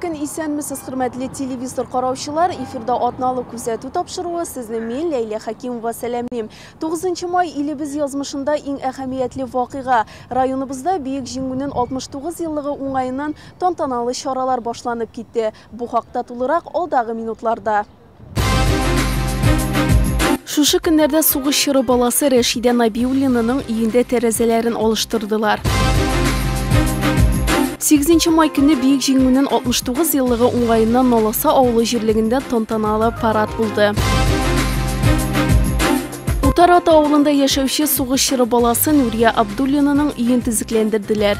Lekin isenmisiz hurmatli televizor qarovchilar, efirda atnalı kuzatuv topshiruvi sizni men Leyla Hakimova salamlayman. 9 may ilimiz yazmışında eng ahamiyatli voqea. Rayonimizda Buyuk Jinguning 69 yilligi o'ng'ayidan tantanalı choralar boshlanib ketdi. Bu haqda to'liq oldagi minutlarda. Şuşu kunlarda Sug'ish shiri bolasi Rashida Nabiullinaning uyida terazalarini olishtirdilar. 8 may günü Buyuk Jinguning 69 yilligi o'ng'ayidan Nolosa ovuli jirligida tantanalı parad bo'ldi. Utarata ovulunda yashovchi Sug'ish shiri bolasi Nuriya Abdullinaning uyini tiziklantirdilar.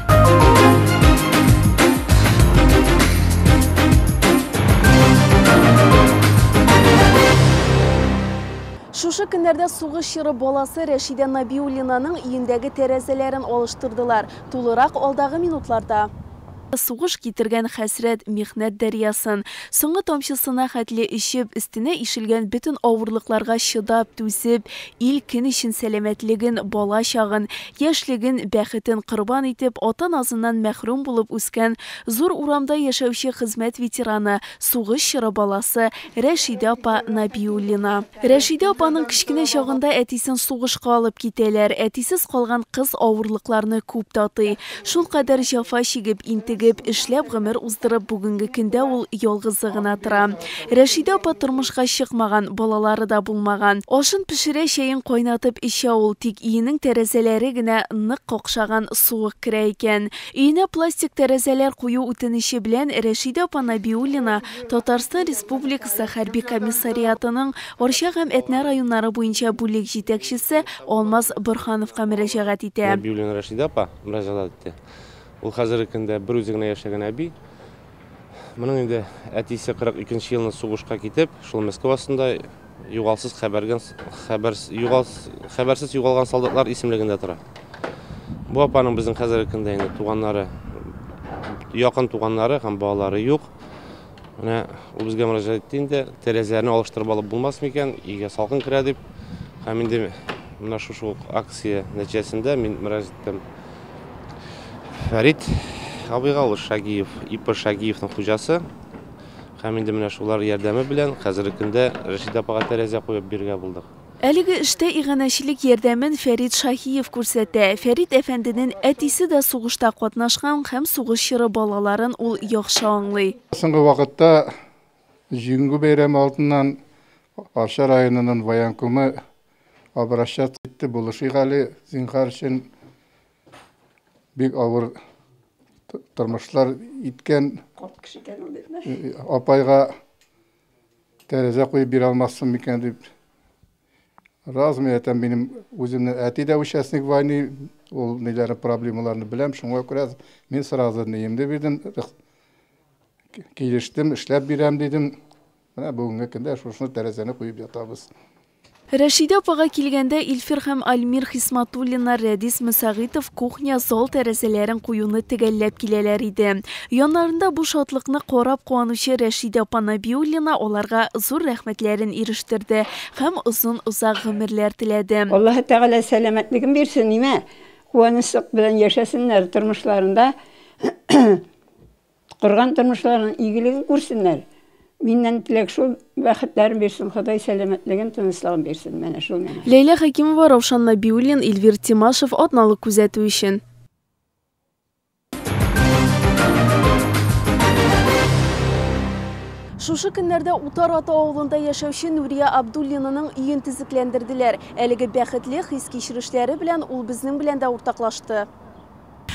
Şuşu kunlarda Sug'ish shiri bolasi Rashida Nabiullinaning uyidagi terazalarini olishtirdilar. To'liq oldagi minutlarda. Sug'ish ketirgan hasrat mehnat daryosin, so'nggi tomchisini xatli ishib, üstüne ishilgan bütün og'irliqlarga shidab to'sib, ilkin ishin salomatligin, bola chag'in, yoshligin, baxitin qurbon etib, ota-onasidan mahrum bo'lib o'sgan zo'r uramda yashovchi xizmat veterani Sug'ish shiri bolasi Rashida opa Nabiullina. Rashida opaning kichkina chog'ida atisin sug'ishga olib ketdilar. Atisiz qolgan qiz og'irliqlarni ko'p toti. Shul qadar jafo chekib ishlab g'imir uzdirib bugungi kunda ul yolg'izlig'ini tira. Rashida opa turmushga chiqmagan, bolalari da bo'lmagan. Oshin pishira shayin qo'ynatib isha ul tik uyining terazalarigina niq qoqshagan suviq kira ekan. Uyina plastik terazalar qo'yib o'tinishi bilan Rashida opa Nabiullina Tatariston Respublikasi harbiy komissariyatining O'rsha ham Etna rayonlari bo'yicha bo'lik yetakchisi Olmaz Burxonovga murojaat etdi. Nabiullina Rashida opa murojaat etdi. Ул хәзерге көндә бер үзегенә яшәгән әби. Моның инде әтисе 42 елны сугышка китеп, шул Москвасында хәбәрсез югалган солдатлар исемлегендә тора. Бу апаның безнең хәзерге көндә инде туганнары, якын туганнары һәм балалары юк. Менә ул безгә мөрәҗәгать итте инде, тәрәзәләрне алыштырып алып булмасмы икән, өйгә салкын керә дип. Һәм инде менә шушы акция нәтиҗәсендә мин мөрәҗәгать иттем. Фәрит абыйга ул Шагиев, Ипа Шагиевның хуҗасы. Һәм инде менә шулар ярдәме белән хәзерге көндә Рашида апага тәрәзә куеп биргә булдык. Әлеге эштә иганәчелек ярдәмен Фәрит Шаһиев күрсәтә. Фәрит әфәнденең әтисе дә сугышта катнашкан һәм сугыш чоры балаларын ул яхшы аңлый. Соңгы вакытта Җиңгү бәйрәме алдыннан Арча районының военкомы обращаться итте, булышыгали зинһар өчен бик авыр тормышлар иткән апайга тәрәзә куеп бирә алмассың микән дип. Разумеется, это минем үземнең әти дә участник войны, ул ниләр проблемаларны беләм, шуңа күрә мин сразу ниемдә бирдем. Килештем, эшләп бирәм дидем. Менә бүгенге көндә шуны тәрәзәне куеп ятабыз. Рашида апага килгәндә Илфир һәм Альмир Хисматуллина, Рәдис Мөсәгыйтов кухня зал тәрәзәләрен куюны төгәлләп киләләр иде. Яннарында бу шатлыкны карап куанучы Рашида апа Набиуллина аларга зур рәхмәтләрен ирештерде һәм озак гомерләр теләде. Аллаһ Тәгалә сәламәтлеген бирсен, нимә? Куанычлык белән яшәсеннәр, тормышларында корган тормышларын игелеген күрсеннәр. Миннән теләк шул, бәхетләрен бирсен, Ходай сәламәтлеген, тынычлыгын бирсен. Менә шул менә. Лейла Хакимова, Равшан Набиуллин, Эльвир Тимашев, атналык күзәтү өчен. Шушы көннәрдә Утарата авылында яшәүче Нурия Абдуллинаның үйен тизекләндерделәр. Әлеге бәхетле хис кичерешләре белән ул безнең белән дә уртаклашты.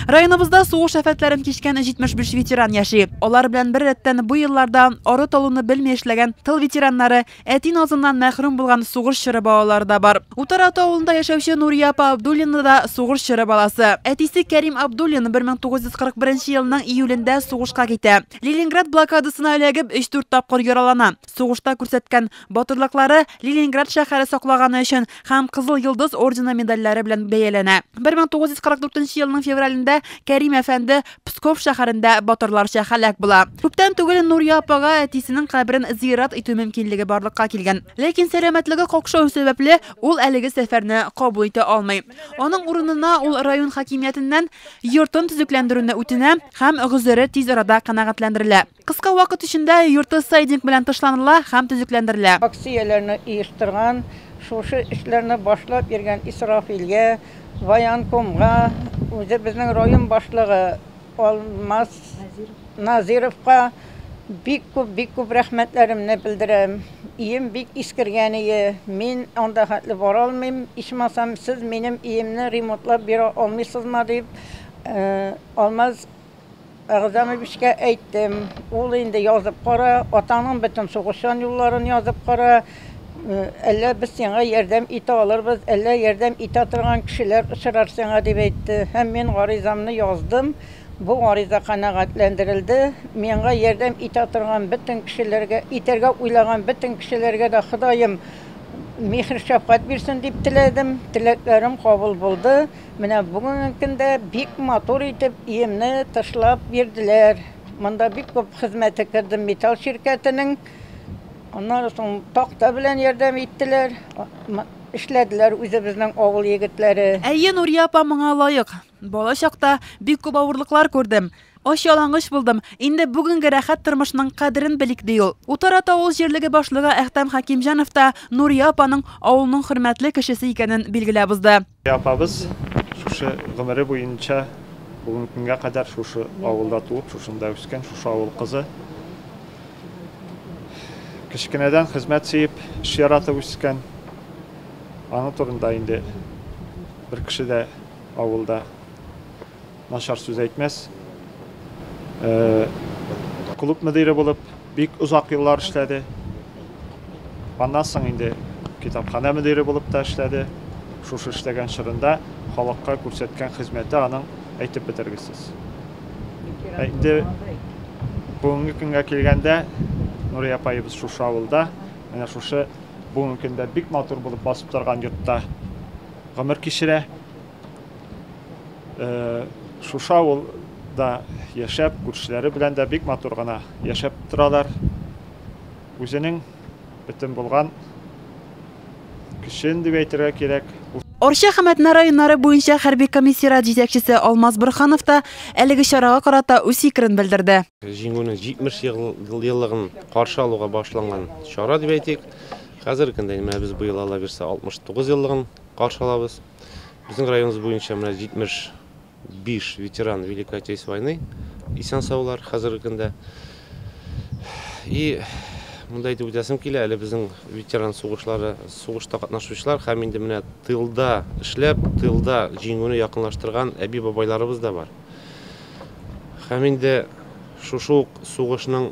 Районыбызда сугыш афәтләрен кичкән 75 ветеран яши. Алар белән бер рәттән бу елларда ары талуны белмәй эшләгән тыл ветераннары, әти назыннан мәхрүм булган сугыш чоры балалары да бар. Утарата авылында яшәүче Нурия апа Абдуллина да сугыш чоры баласы. Әтисе Кәрим Абдуллин 1941 елның июлендә сугышка китә. Ленинград блокадасына эләгеп 3-4 тапкыр яралана. Сугышта күрсәткән батырлыклары Ленинград шәһәре саклаганы өчен һәм Кызыл Йолдыз ордены медальләре белән бәяләнә. 1944 елның февралендә исемендәге Кәрим әфәнде Псков шәһәрендә батырларча һәлак була. Күптән түгел Нурия апага әтисенең каберен зиярат итү мөмкинлеге барлыкка килгән. Ләкин сәламәтлеге какшау сәбәпле ул әлеге сәфәрне кабул итә алмый. Аның урынына ул район хакимиятеннән йортын төзекләндерүне үтенә һәм гүзәре тиз арада канәгатьләндерелә. Кыска вакыт эчендә йорты сайдинг белән тышланыла һәм төзекләндерелә. Акцияләрне оештырган, шушы эшләрне башлап йөргән Исрафилгә, Военкомга, үзе безнең район башлыгы Алмаз Назировка бик күп рәхмәтләремне белдерәм. Ием бик искергәне, мин анда хәтле бара алмыйм, ичмасам сез минем иемне ремонтлап бирә алмыйсызмы дип Алмаз Агзамовичка әйттем. Ул инде язып кара, атаның бөтен сугышчан юлларын язып кара. Әллә без сиңа ярдәм итә алырбыз, әллә ярдәм итә торган кешеләр очрар сиңа дип әйтте. Һәм мин гаризамны яздым. Бу гариза канәгатьләндерелде. Миңа ярдәм итә торган бөтен кешеләргә, итәргә уйлаган бөтен кешеләргә дә Ходаем михр шәфкать бирсен дип теләдем. Теләкләрем кабул булды. Менә бүгенге көндә бик матур итеп иемне тышлап бирделәр. Монда бик күп хезмәткә кирдем металл şirkәтенең. Аннан соң такта белән ярдәм иттеләр. Эшләделәр үзебезнең авыл егетләре. Әйе, Нурия апа моңа лаек. Бала чакта бик күп авырлыклар күрдем. Аш ялангыч булдым. Инде бүгенге рәхәт тормышның кадерен белик ди ул. Утарат авыл җирлеге башлыгы Әхтәм Хакимҗанов та Нурия апаның авылның хөрмәтле кешесе икәнен билгеләп узды. Апабыз шушы гомере буенча бүгенге көнгә кадәр шушы авылда туып, шушында үскән, шушы авыл кызы. Кечкенәдән хезмәт сөеп, эш яратып үскән. Аны турында инде бер кеше дә авылда начар сүз әйтмәс. Клуб мөдире булып, бик узак еллар эшләде. Аннан соң инде китапхана мөдире булып та эшләде. Шушы эшләгән чорында халыкка күрсәткән хезмәте аның әйтеп бетергесез. Инде бүгенге көнгә килгәндә Нурия апайыбыз шушы авылда, менә шушы бүгенге көндә бик матур булып басып торган йортта гомер кичерә. Шушы авылда яшәп, күршеләре белән дә бик матур гына яшәп торалар. Үзенең бөтен булган кешен дип әйтергә кирәк. Орча һәм Әтнә районнары буенча хәрби комиссариат җитәкчесе Алмаз Борханов та әлеге чарага карата үз фикерен белдерде. Җиңүнең 70 еллыгын каршы алуга башланган чара дип әйтик. Хәзер көндә без быел ала бирсә 69 еллыгын каршы алабыз. Безнең районыбыз буенча менә 75 ветеран Великой Отечественной войны исән саулар хәзер көндә. И монда әйтеп үтәсем килә, әле безнең ветеран сугышлары, сугышта катнашучылар һәм инде менә тылда эшләп, тылда җиңүне якынлаштырган әби бабайларыбыз да бар. Һәм инде шушы сугышның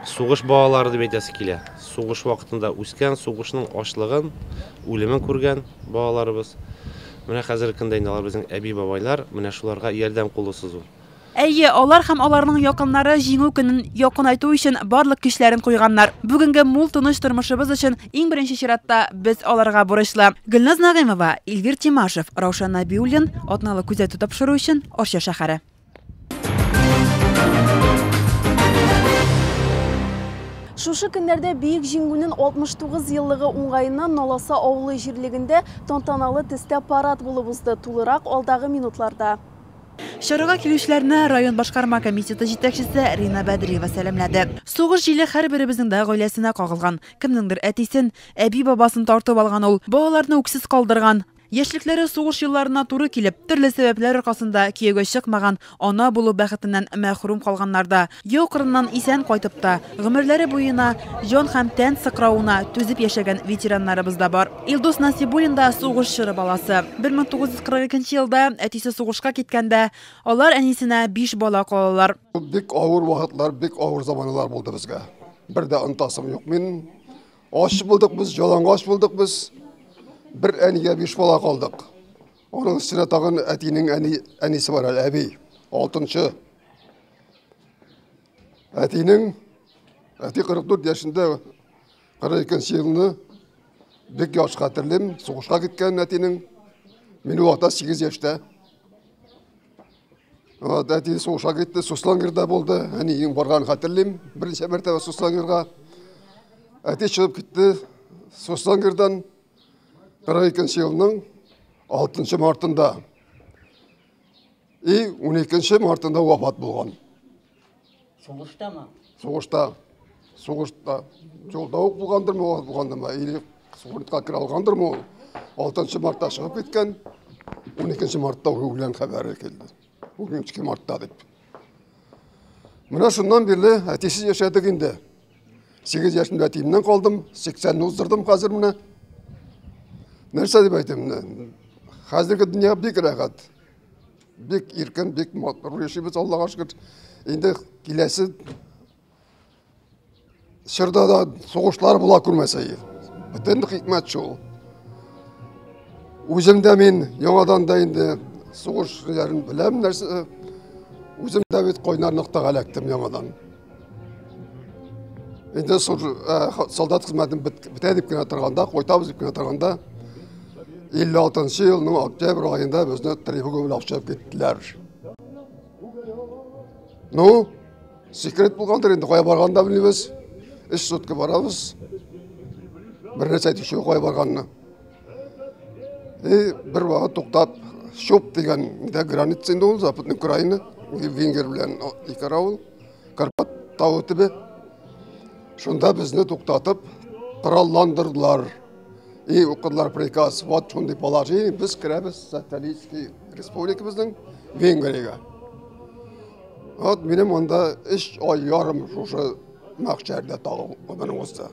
сугыш балалары дип әйтәсе килә. Сугыш вакытында үскән, сугышның ачлыгын, үлемен күргән балаларыбыз. Менә хәзер көндә инде алар безнең әби бабайлар, менә шуларга ярдәм кулы сузу. Әйе, алар һәм аларның якыннары җиңү көнен якынайту өчен барлык көчләрен куйганнар. Бүгенге мул тыныч тормышыбыз өчен иң беренче чиратта без аларга бурычлы. Гөлназ Нагыймова, Эльвир Тимашев, Раушан Набиуллин, атналы күзәтү тапшыру өчен Орча шәһәре. Шушы көннәрдә бийек җиңүнең 69 еллыгы уңгаеннан Наласа авылы җирлегендә тантаналы төстә парад булып узды. Тулырак алдагы минутларда. Чарага килүчеләрне район башкарма комитеты җитәкчесе Рина Бәдриева сәламләде. Сугыш җиле һәрберебезнең дә гаиләсенә кагылган. Кемнеңдер әтисен, әби бабасын тартып алган ул, балаларны үксез калдырган. Яшьлекләре сугыш елларына туры килеп, төрле сәбәпләр аркасында кияүгә чыкмаган, ана булу бәхетеннән мәхрүм калганнар да, яу кырыннан исән кайтып та, гомерләре буена җан һәм тән сыкрауына түзеп яшәгән ветераннарыбыз да бар. Илдус Насибуллин да сугыш чоры баласы. 1942 елда әтисе сугышка киткәндә, алар әнисенә 5 бала калалар. Бик авыр вакытлар, бик авыр заманлар булды безгә. Бер дә онтасым юк. Мин аш булдык без, ялангач булдык без. Bir әнигә 5 бала калдык. Аның өстенә тагын әтинең әнисе бар, әби. 6-нчы. Әтинең 44 яшендә 42 елны бик яхшы хәтерлим. Сугышка киткән әтинең. Мин вакытта 8 яшьтә. Әти соғышқа кетті, Суслангерда болды. Ең барған қатырлым, бірінші мәртебе Суслангерға. Әти шығып кетті Суслангердан 42 жылының 6 мартында. 12 мартында вафат болған. Соғышта ма? Соғышта. Жолда оқ болғандыр ма, вафат болғандыр ма? Или соғыртқа кіре алғандыр ма? 6 мартта шығып кеткен, 12 мартта өлген хабары келді. 12 мартта деп. Мына шыннан берлі әтесіз yaşadık енді. 8 yaşımda әтейімнен қалдым, 80-ні ұздырдым қазір мұны. Нәрсе деп айтайын, қазіргі дүния бек рахат. Бек еркін, бек матбұр ешіміз, Аллаға шүкір. Енді келесі шырда да соғышлар бола көрмесе. Бүтінді хикмет жол. Өзімде мен яңадан да енді соғыш жерін білем нәрсе. Өзімде бет қойнар нұқтаға әлектім яңадан. Енді солдат қызметін бітәдіп кені тұрғанда, қойтабыз деп кені тұрғанда, 56 жылының октябрь айында бізді тревога біліп шығып кеттілер. Секрет болғандар енді қоя барғанда білеміз. Үш сутка барабыз. Бір нәрсе айтушы қоя барғанына. Бір уақыт тоқтап, Шоп деген граница енді ол, Западный Украина, Венгер білен екі ауыл, Карпат тауы түбі. Шында бізді тоқтатып, тұралландырдылар. Оқыдылар приказ, вот шондай положение, біз кірәбіз Социалистский республика біздің Венгрияға. Вот менің онда 3 ай ярым жошы мақшәрді тағы өмірің осы.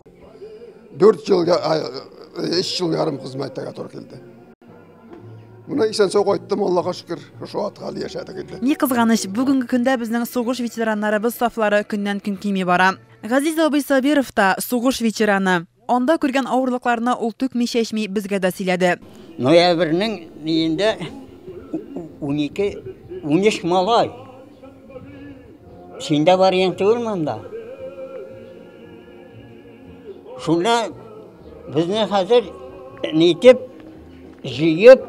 3 жыл ярым қызметтіға тұр келді. Мұна исен соқ айттым, Аллаға шүкір, жошы атқалы яшады келді. Не қызғаныш, бүгінгі күнде біздің соғыш ветеранларыбыз сафлары күннен күн кеме бара. Ғазиз Абай Сабиров та соғыш ветераны. Онда көрген ауырлықларына ул түкмей шешмей бізге да сөйледі. Ноябрьнің дейінде 12-13 малай. Сенде бар ең түгілманда. Шуна біздің қазір нетіп, жиып,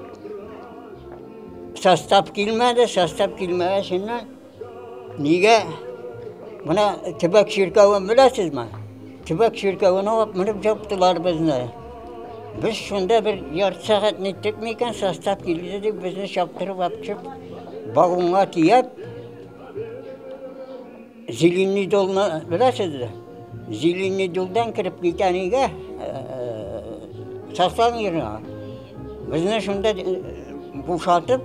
састап келмеді, шыннан. Неге? Мұна Тібәк шеркауын білесіз ма? Тібәк шеркауын алып мініп жаптылар бізді. Біз шында бір ярты сағат неттік мекен, састап келді деп бізді шаптырып апчып, бағуңға тияп, Зеленый долына білесіз? Зеленый долдан кіріп кетенеге састан еріға. Бізді шында бұшатып,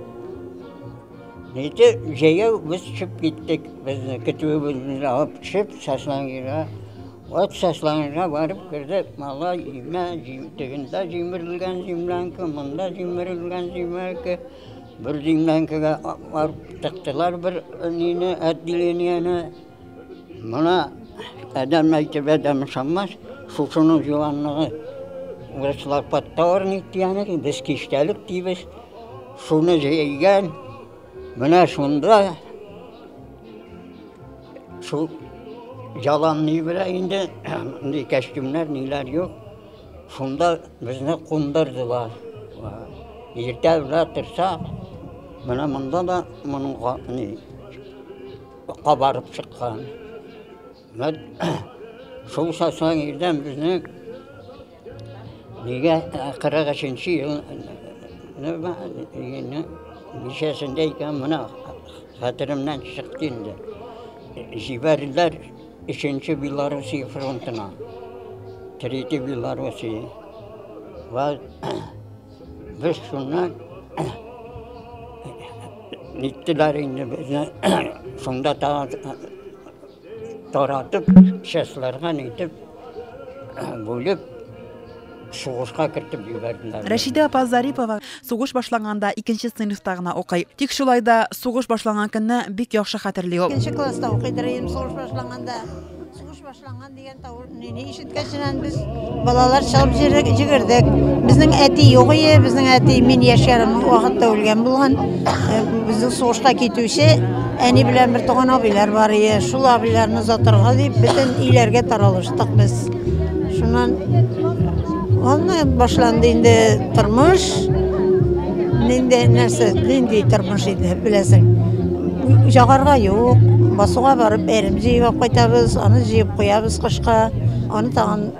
жаяу біз шып кеттік, бізді күтуі бөлімізді алып шып, саслаңырға. От саслаңырға барып кірдік, мала тігінде жемірілген землянкі, мұнда жемірілген землянкі. Бір землянкіға барып тықтылар бір нені, әтделенияны. Мұна әдәм әйтіп әдәм шаммас, шушының жуанлығы. Осылар паттауыр неттияны, біз кештәлік дейбіз. Шуны жейген. Мына шunda şu yalan ne bileyinde kostümler neler yok. Şunda bizni kondurdular. Ertə bırakırsa, bunda da bunun kabarıp çıkan. Şu saçan yerden bizni nege 40. yıl Lisesindeyken buna hatırımdan çıktı indi. Jiberler 2. Belarusya frontuna. 3. Belarusya. Ve biz şundan gittiler indi bize. Şunda taratıp, seslerden itip, bölüp, соғышқа кіртіп жіберділер. Рәшида апа Зарипова соғыш башланғанда 2-ші сыныфтағына оқый. Тек шулайда соғыш башланған күнні бик яхшы хәтерли ул. 2-ші класста оқыйдыр едім соғыш башланғанда. Соғыш башланған деген тауырны ишеткәченән без балалар чалып җигердек. Безнең әти юк иде, безнең әти мин яшәрем вакытта үлгән булган. Безнең соғышка китүче әни белән бер туган абыйлар бар иде. Шул абыйларны озатырга дип бөтен иләргә таралыштык без. Шуннан başlandı indi tırmış, nindi nerse, nindi tırmış idi bilesin. жағарға юк, басуға барып әрім жиып қайтабыз, аны жиып қоябыз қышқа, аны тағын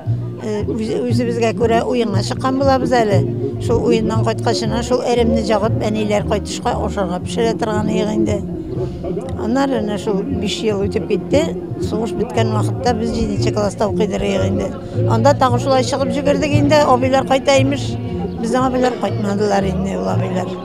өзімізге көре ойынға шыққан болабыз әлі. Шул ойыннан қайтқашына шул әрімні жағып, әнейлер қайтышқа ошарға пішіре тұрған еғінде. Анар шул 5 ел өтіп кетті, соғыш біткен уақытта біз 7-ші класста оқидыр еғінде. Анда тағы шулай шығып жүгірдік енді, абайлар қайтаймыш, біздің абайлар қайтмадылар енді, ол абайлар.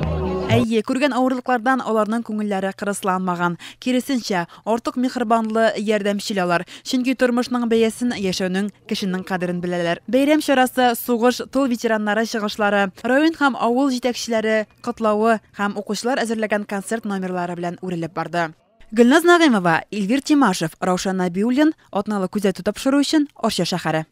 Әйе, көрген ауырлыклардан оларның күңелләре кырысланмаган. Киресенчә, артык михрибанлы ярдәмчел алар. Чөнки тормышның бәясен яшәүнең кешенең кадерен беләләр. Бәйрәм чарасы сугыш, тыл ветераннары чыгышлары, район һәм авыл җитәкчеләре котлавы һәм укучылар әзерләгән концерт номерлары белән үрелеп барды. Гөлназ Нагыймова, Илгир Тимашев, Раушан Набиуллин, атналы күзәтү тапшыру өчен Арча шәһәре.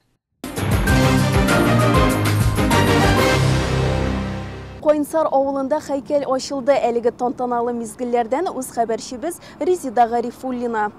Қойынсар ауылында хайкел ашылды. Әлігі тантаналы мезгіллерден үз хәбәршібіз Резида Гарифуллина.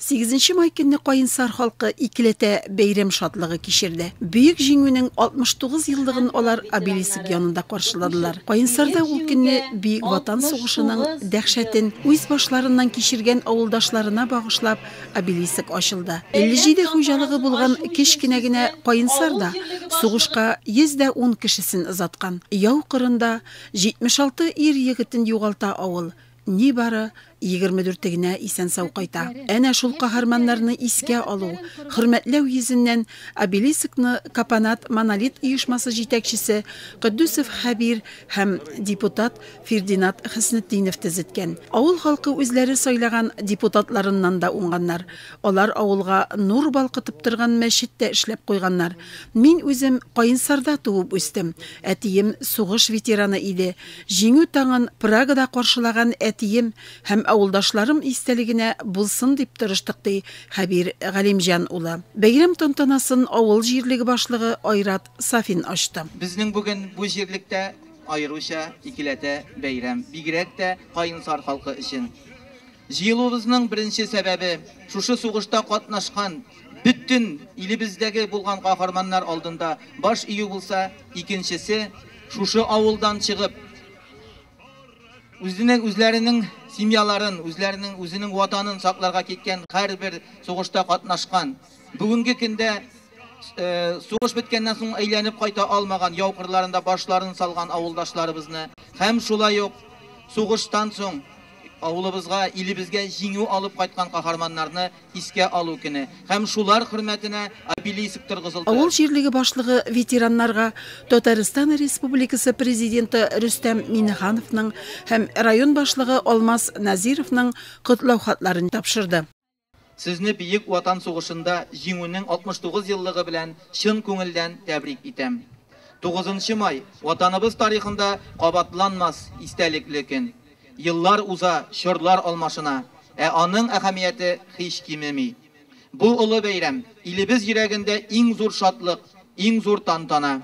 8 май көнне Кайынсар халкы икеләтә бәйрәм шатлыгы кичерде. Бөек җиңүнең 69 еллыгын алар обелиск янында каршыладылар. Кайынсарда ул көнне Бөек Ватан сугышының дәһшәтен үз башларыннан кичергән авылдашларына багышлап обелиск ачылды. 57 хуҗалыгы булган кечкенә генә Кайынсарда сугышка 110 кешесен озаткан. Яу кырында 76 ир-егетен югалта авыл. Нибары 24 генә исән-сау кайта. Әнә шул каһарманнарны искә алу, хөрмәтләү йөзеннән обелискны Капанат монолит оешмасы җитәкчесе Кыддусов Хәбир һәм депутат Фердинат Хәснетдинов төзеткән. Авыл халкы үзләре сайлаган депутатларыннан да уңганнар. Алар авылга нур балкытып торган мәчеттә эшләп куйганнар. Мин үзем Кайынсарда туып үстем. Әтием сугыш ветераны иде. Җиңү таңын Прагада каршылаган әтием һәм авылдашларым истәлегенә булсын дип тырыштык ди Хәбир Галимҗан улы. Бәйрәм тантанасын авыл җирлеге башлыгы Айрат Сафин ачты. Безнең бүген бу җирлектә аеруча икеләтә бәйрәм, бигрәк тә Кайынсар халкы өчен. Җыелуыбызның беренче сәбәбе шушы сугышта катнашкан бүтән илебездәге булган каһарманнар алдында баш ию булса, икенчесе шушы авылдан чыгып үзләренең семьяларын, үзенең ватанын сакларга киткән һәрбер сугышта катнашкан. Бүгенге көндә сугыш биткәннән соң әйләнеп кайта алмаган, яу кырларында башларын салган авылдашларыбызны һәм шулай ук сугыштан соң авылыбызга, илебезгә җиңү алып кайткан каһарманнарны искә алу көне һәм шулар хөрмәтенә обелиск торгызылды. Авыл җирлеге башлыгы ветераннарга Татарстан Республикасы президенты Рөстәм Миннехановның һәм район башлыгы Алмаз Назировның котлау хатларын тапшырды. Сезне Бөек Ватан сугышында җиңүнең 69 еллыгы белән чын күңелдән тәбрик итәм. 9 май ватаныбыз тарихында кабатланмас истәлекле көн. Yıllar uza, şörlar almaşına, aның әһәмияте hiç кимеми. Бу улы бәйрәм, илебез йөрәгендә иң зур шатлык, иң зур тантана.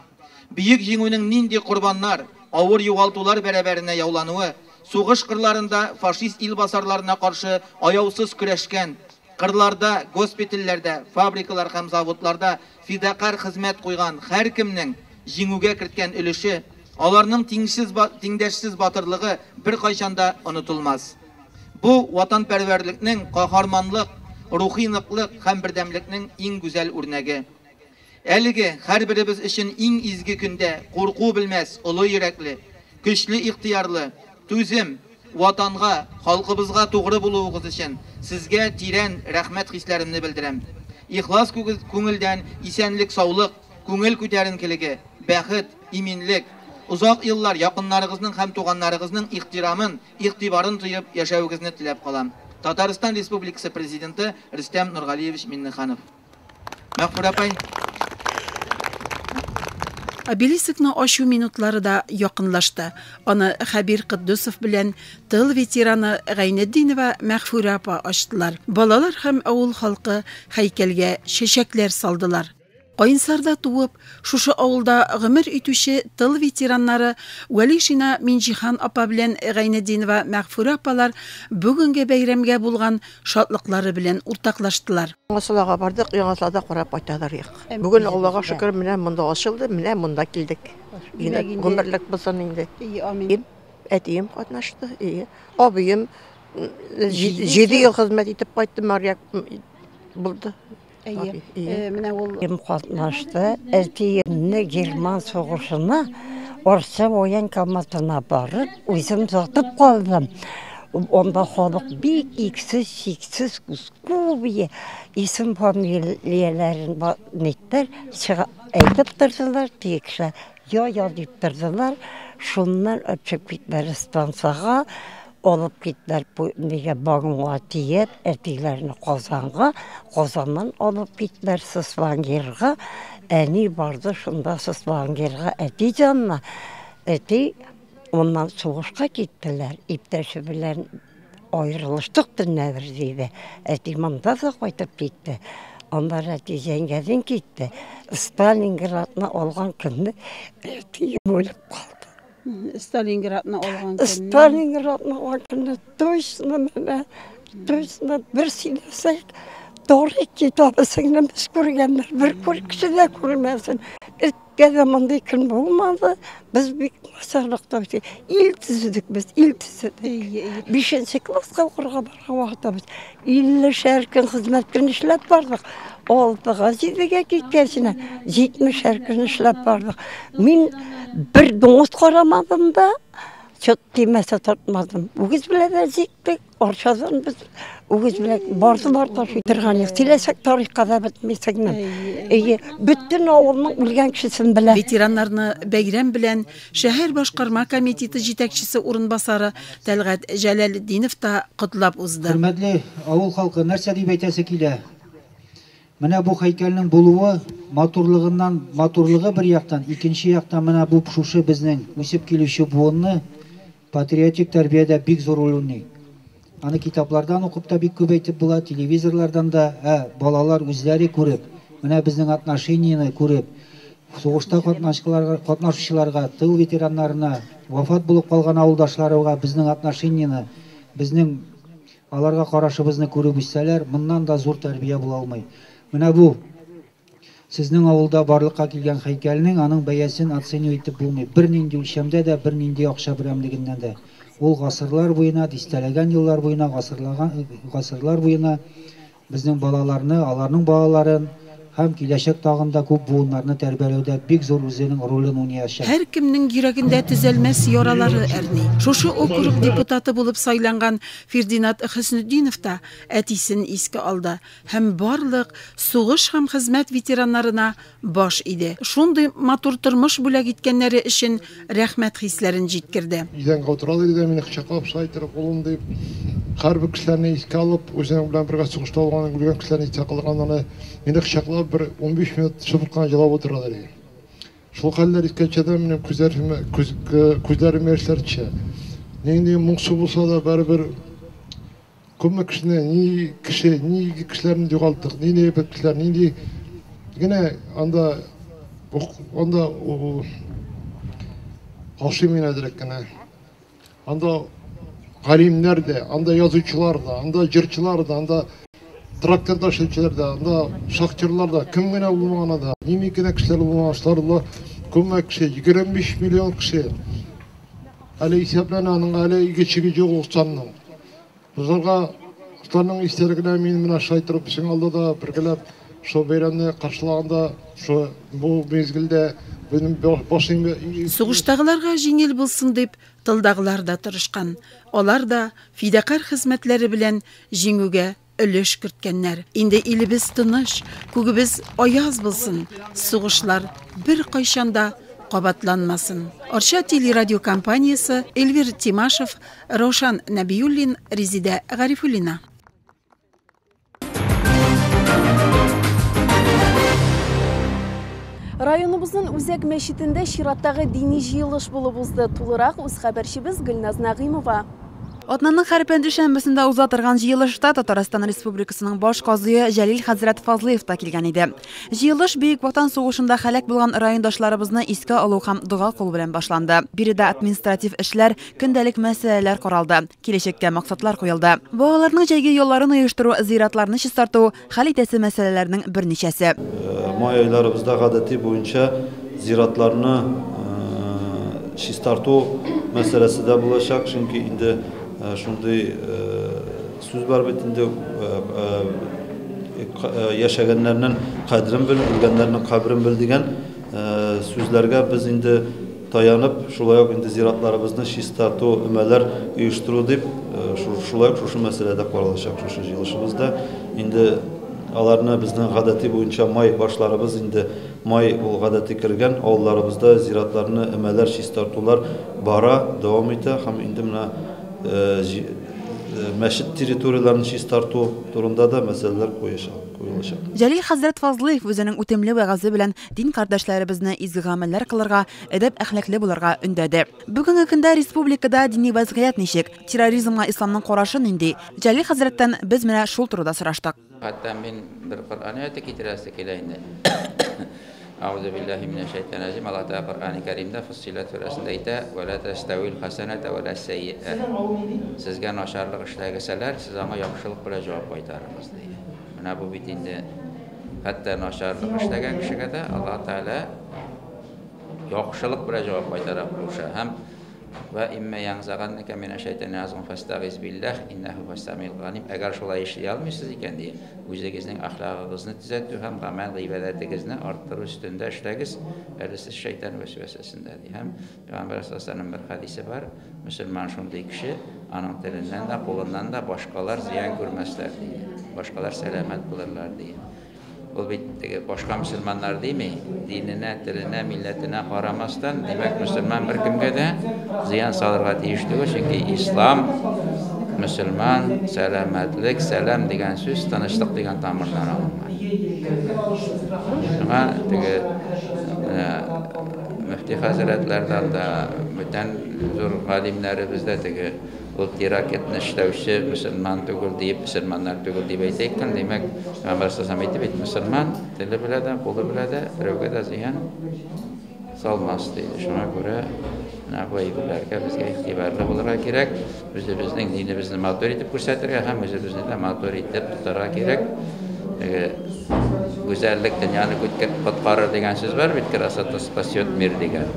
Бөек җиңүнең нинди курбаннар, авыр югалтулар бәрабәренә яулануы, сугыш кырларында фашист илбасарларына каршы аяусыз көрәшкән, кырларда, госпитальләрдә, фабрикалар һәм заводларда фидакар хезмәт куйган һәркемнең җиңүгә керткән өлеше, аларның тиңдәшсез батырлыгы бер кайчанда онытылмас. Бу ватанпәрвәрлекнең, каһарманлык, рухи ныклык һәм бердәмлекнең иң гүзәл үрнәге. Әлеге һәрберебез өчен иң изге көндә курку белмәс, улы йөрәкле, көчле ихтиярлы, түзем, ватанга, халкыбызга тугры булуыгыз өчен сезгә тирән рәхмәт хисләремне белдерәм. Ихлас күңелдән исәнлек, саулык, күңел күтәренкелеге, бәхет, иминлек, uzak yıllar yakınlarınızın hem tuğanlarınızın ihtiramın, ihtibарын tuyup yaşayıgızını tilep kalam. Tataristan Respublikası Prezidenti Rüstem Nurgaliyevich Minnekhanov. Мәгъфүр апай. Обелискны ачу минутлары да якынлашты. Аны Хәбир Кыддусов белән тыл ветераны Гайнетдинова Мәгъфүр апа ачтылар. Балалар һәм авыл халкы һәйкәлгә чәчәкләр салдылар. Кайынсарда туып, шушы авылда гомер итүче тыл ветераннары Вәлишина Минҗихан апа белән Гайнетдинова Мәгъфүр апалар бүгенге бәйрәмгә булган шатлыклары белән уртаклаштылар. Яңасылага бардык, яңасылада карап кайталар. Бүген Аллага шөкер, менә монда ачылды, менә монда килдек. Гомерлек булсын инде. Әтием катнашты, абыем 7 ел хезмәт итеп кайтты, Мария булды. Менә ул катнашты. Әтиемне Герман сугышына Орча воен коматына барып, үзем затып калдым. Онда халык бик иксез, күбие исем фамилияләрен неттер әйтеп тордылар, тикшә. Я дип тордылар. Шуннан өчеп китләр станцияга, алып китләр нигә багынга тиеп, әтиләрне Казаннан алып китләр Сысвангерга. Әни барды шунда Сысвангерга әти җанына. Әти ondan soğuşqa gittiler. İptaşı bilen ayrılıştık dünəvir deydi. Ətimamda da qaytıb gitti. Onlar əti zəngədin gitti. Stalingrad'na olğan günü əti ölüb qaldı. Stalingrad'na olğan günü. Stalingrad'na olğan günü точно bir silesek doğru kitabısını biz görgenler. Bir kişi de görmesin. İlk zamanda ikon olmadı. Biz bir masarlıkta bir il tüzüdük biz, il tüzüdük. 5. klasqa okurga bargan vaqtda biz 50 şerkin hizmetkin işlep bardık. Oldu Gazide'ge gitkersine 70 şerkin işlep bardık. Min bir doңuz qaramadım da çok demese tutmadım. Ugiz bile de ziktik. Orçadan biz ugiz bile bardı taşıytırgan yok. Tilesek tarihka da bitmesegnem. Bütün oğlunun bilgen kişisini bile. Ветераннарны бәйрәм белән шәһәр башкарма комитеты җитәкчесе урынбасары Тәлгать Җәләлетдинов та котлап узды. Хөрмәтле авыл халкы, нәрсә дип әйтәсе килә? Менә бу һәйкәлнең булуы матурлыгы бер яктан, икенче яктан менә бу шушы безнең үсеп килүче буынны патриотик тәрбиядә бик зур роль уйный. Аны китаплардан укып та бик күп әйтеп була, телевизорлардан да балалар үзләре күреп, менә безнең отношенияны күреп, сугышта катнашучыларга, тыл ветераннарына, вафат булып калган авылдашларга безнең отношенияны, безнең аларга карашыбызны күреп үссәләр, моннан да зур тәрбия була алмый. Менә бу сезнең авылда барлыкка килгән һәйкәлнең аның бәясен оценив итеп булмый. Бернинди үлчәмдә дә, бернинди акча берәмлегендән дә. Ул гасырлар буена, дистәләгән еллар буена, гасырлар буена безнең балаларны, аларның балаларын һәм киләчәк тагында күп буыннарны тәрбияләүдә бик зур үзенең ролен уйнаячак. Һәр кемнең йөрәгендә төзәлмәс яралары әрни. Шушы округ депутаты булып сайланган Фердинат Хөснетдинов та әтисен искә алды һәм барлык сугыш һәм хезмәт ветераннарына баш иде. Шундый матур тормыш бүләк иткәннәре өчен рәхмәт хисләрен җиткерде. Идәнгә утыралар иде, мине кочаклап сайтырып кулын дип, һәрбер кешеләрне искә алып, үзенең белән бергә сугышта булган белгән кешеләрне искә калганнан мине кочаклап bir 15 minut şıfırkan cevap otururlar. Şu haller iskeçeden benim күзләрем яшьләрчә. Нинди моңсу булса да барыбер күпме кешене, кешеләрне югалттык, нинди кешеләр, нинди генә анда ашымына дирек генә. Анда галимнәр дә, анда язучылар да, анда җырчылар да, анда тракторда эшләүчеләр дә, анда шахтерлар да, кем генә булмаган да, ними генә кешеләр булмагачлар да, күпме кеше, 25 миллион кеше. Әле исәпләнә аның әле игечеге юк санның. Бузарга уларның истәлегенә мин менә шайтырып син алды да бергәләп шул бәйрәмне каршылаганда, шу бу мезгилдә benim başım Сугыштагыларга җиңел булсын дип тылдагылар да тырышкан. Алар да фидакар хезмәтләре белән җиңүгә өлеш керткәннәр. Инде илебез тыныч, күгебез аяз булсын. Сугышлар бер кайчанда кабатланмасын. Арча телерадио компаниясе, Эльвир Тимашев, Рошан Набиуллин, Резида Гарифуллина. Районыбыздың Үзәк мәчетендә чираттагы дини җыелыш булып узды. Тулырак үз хәбәрчебез Гөлназ Нагыймова. Атнаның һәр дүшәмбесендә уза торган җыелышта Татарстан Республикасының баш казые Җәлил хәзрәт Фазлыев та килгән иде. Җыелыш Бөек Ватан сугышында һәлак булган райондашларыбызны искә алу һәм дуга кылу белән башланды. Биредә административ эшләр, көндәлек мәсьәләләр каралды. Киләчәккә максатлар куелды. Балаларның җәйге юлларын оештыру, зиратларны чистарту хәл итәсе мәсьәләләрнең берничәсе. Май айларыбызда гадәти буенча зиратларны чистарту мәсьәләсе дә булачак, чөнки инде şunday söz var bitinde yaşaganlarının qadrin bil, ölganlarının qabrin bil degan sözlerge biz indi tayanıp şulayak indi ziratlarımızda şistatu ümeler uyuşturu deyip şulayak şu meselede qoralashaq şu yılışımızda indi alarını bizden gadati boyunca may başlarımız indi may ol gadati kirgen avlarımızda ziratlarını ümeler şistatular bara devam ete ham indi mına meşit territoriyalarını şistartu turunda da meseleler koyulacak. Jalil Hazret Fazliyev özünün ötemli vəğazı bilen din kardeşlerimizni izgi gameller kılırga, edep ahlaklı bularga ündedi. Bugünkü gündə respublikada dini vaziyet nişik, terrorizmga İslamның qarashın indi. Jalil Hazret'ten biz mine şul turda sıraştık. Hatta men bir Qur'an ayeti getirasik eleyinde. Euzu billahi mineşşeytanirracim. Allah Teala Kur'an-ı Kerim'de Fussilet suresinde ayta: "Ve la testawil hasenete ve la seyyi'e." Sizge naşarlık işlegeseler siz ama yaxşılık bilen cevap qaytarırız diye. Mana bu bitinde hatta naşarlık işlegen kişiге de Allah Teala yaxşılık bilen cevap qaytarır oluşa. Hem ve imme yanzagannaka mineşşeytanirracim fastagiz billah innehu huves-samiul alim. Eğer şolay işley almışsınız iken diye özünüzün ahlakınızı düzeltü hem amel gıybetlerinizi arttırır üstünde işlegiz. Siz şeytan vesvesesinde diye. Hem Peygamber Aleyhisselam'ın bir hadisi var. Müslüman şunday kişi anın tilinden de kolundan da başkalar ziyan görmezler diye. Başkalar selamet bulurlar diye. O başka Müslümanlar değil mi? Dinine, tiline, milletine karamasdan demek Müslüman bir kimge de ziyan salırga tiyişliği. Çünkü İslam, Müslüman, selametlik, selam degen söz, tanışlık degen tamirden alınma. Ama Müftü Hazretlerden de bütün zor alimleri bizde o tirak etmişler Müslüman tügül deyip Müslümanlar tügül deyip aytayken demek Peygamber sallallahu aleyhi ve sellem Müslüman dili bile de kolu bile de rövge de ziyan salmaz deydi. Şuna göre bu ayıblarga bizge ihtibarlı bulurga gerek. Bizning dinimizni matbur etib ko'rsatirga ham o'zimizni de matbur etib tutarga gerek. Güzellik dünyani qutqarır degan söz var. Bitkir asatı spasiyot mir degan.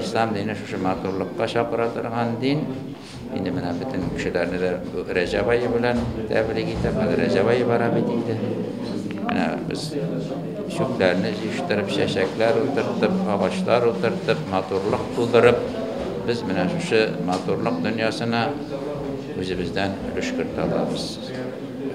İslam dini şu maturlukka şapıratırgan din. Şimdi mana bütün kişilerini de Recep ayı bilen tebrik etip, Recep ayı barabetiydi. Biz şüklerini yiyiştirip, şeşekler oturtup, ağaçlar oturtup, maturluk buldurup, biz mana şu maturluk dünyasına özümüzden rüşkürt alırız.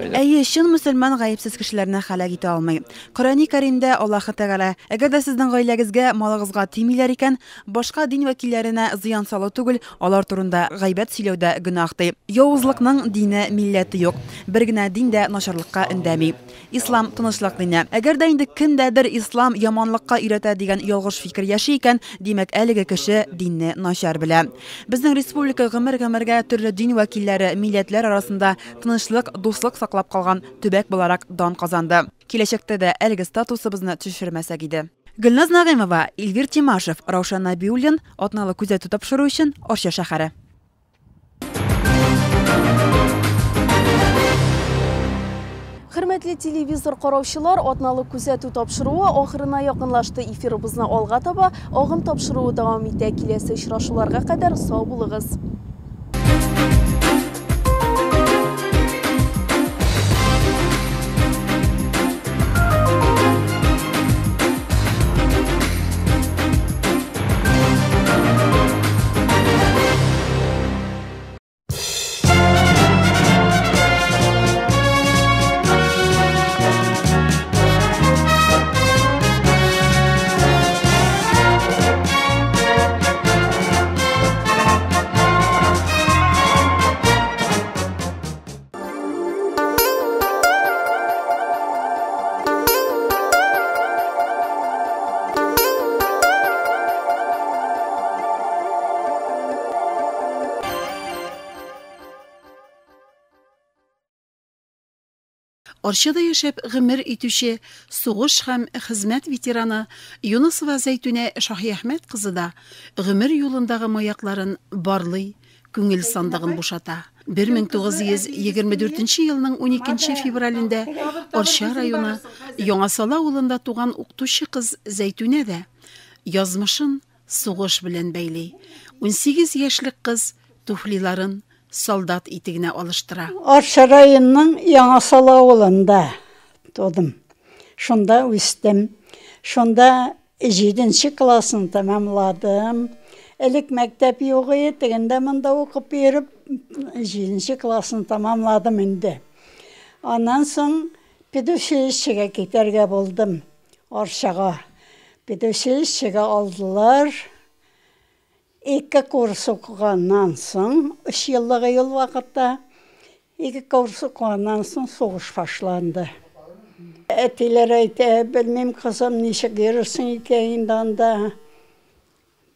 Әйе, шын мөселман гаепсез кешеләрне халак итә алмый. Коръәни Кәримдә Аллаһ Тәгалә, әгәр дә сезнең гаиләгезгә, малыгызга тимиләр икән, башка дин вәкилләренә зыян салу түгел, алар турында гайбәт сөйләүдә гөнаһ ди. Явызлыкның дине, милләте юк. Бер генә дин дә начарлыкка өндәми. Ислам тынычлык дине. Әгәр дә инде кемдәдер ислам яманлыкка өйрәтә дигән ялгыш фикер яши икән, димәк әлеге кеше динне начар белә. Безнең республика гомер-гомергә төрле дин вәкилләре, милләтләр арасында тынычлык, дуслык саклап калган төбәк буларак дан казанды. Киләчәктә дә әлеге статусыбызны төшермәсәк иде. Гөлназ Нагыймова, Илгир Тимашев, Раушан Набиуллин, атналы күзәтү тапшыру өчен Арча шәһәре. Хөрмәтле телевизор караучылар, атналы күзәтү тапшыруы ахырына якынлашты. Эфирыбызны алга таба агым тапшыруы дәвам итә. Киләсе очрашуларга кадәр сау булыгыз. Арчада яшәп гомер итүче сугыш һәм хезмәт ветераны Юнысова Зәйтүнә Шаһиәхмәт кызы да гомер юлындагы маякларын барлый, күңел сандыгын бушата. 1924 елның 12 февралендә Арча районы Яңасала авылында туган укытучы кыз Зәйтүнә дә язмышын сугыш белән бәйли. 18 яшьлек кыз туфлиларын солдат итегенә алыштыра. Арча районының Яңасал авылында тудым. Шунда үстем. Шунда 7-нче классын тәмамладым. Элек мәктәп юк иде, тегендә монда укып йөреп 7-нче классын тәмамладым инде. Аннан соң педучилищега китәргә булдым. Арчага. Педучилищега алдылар. 2 курс укыганнан соң, 3 еллык ел вакытта 2 курс укыганнан соң сугыш башланды. Әтиләр әйтә, белмим кызым ничек йөрсең икән анда.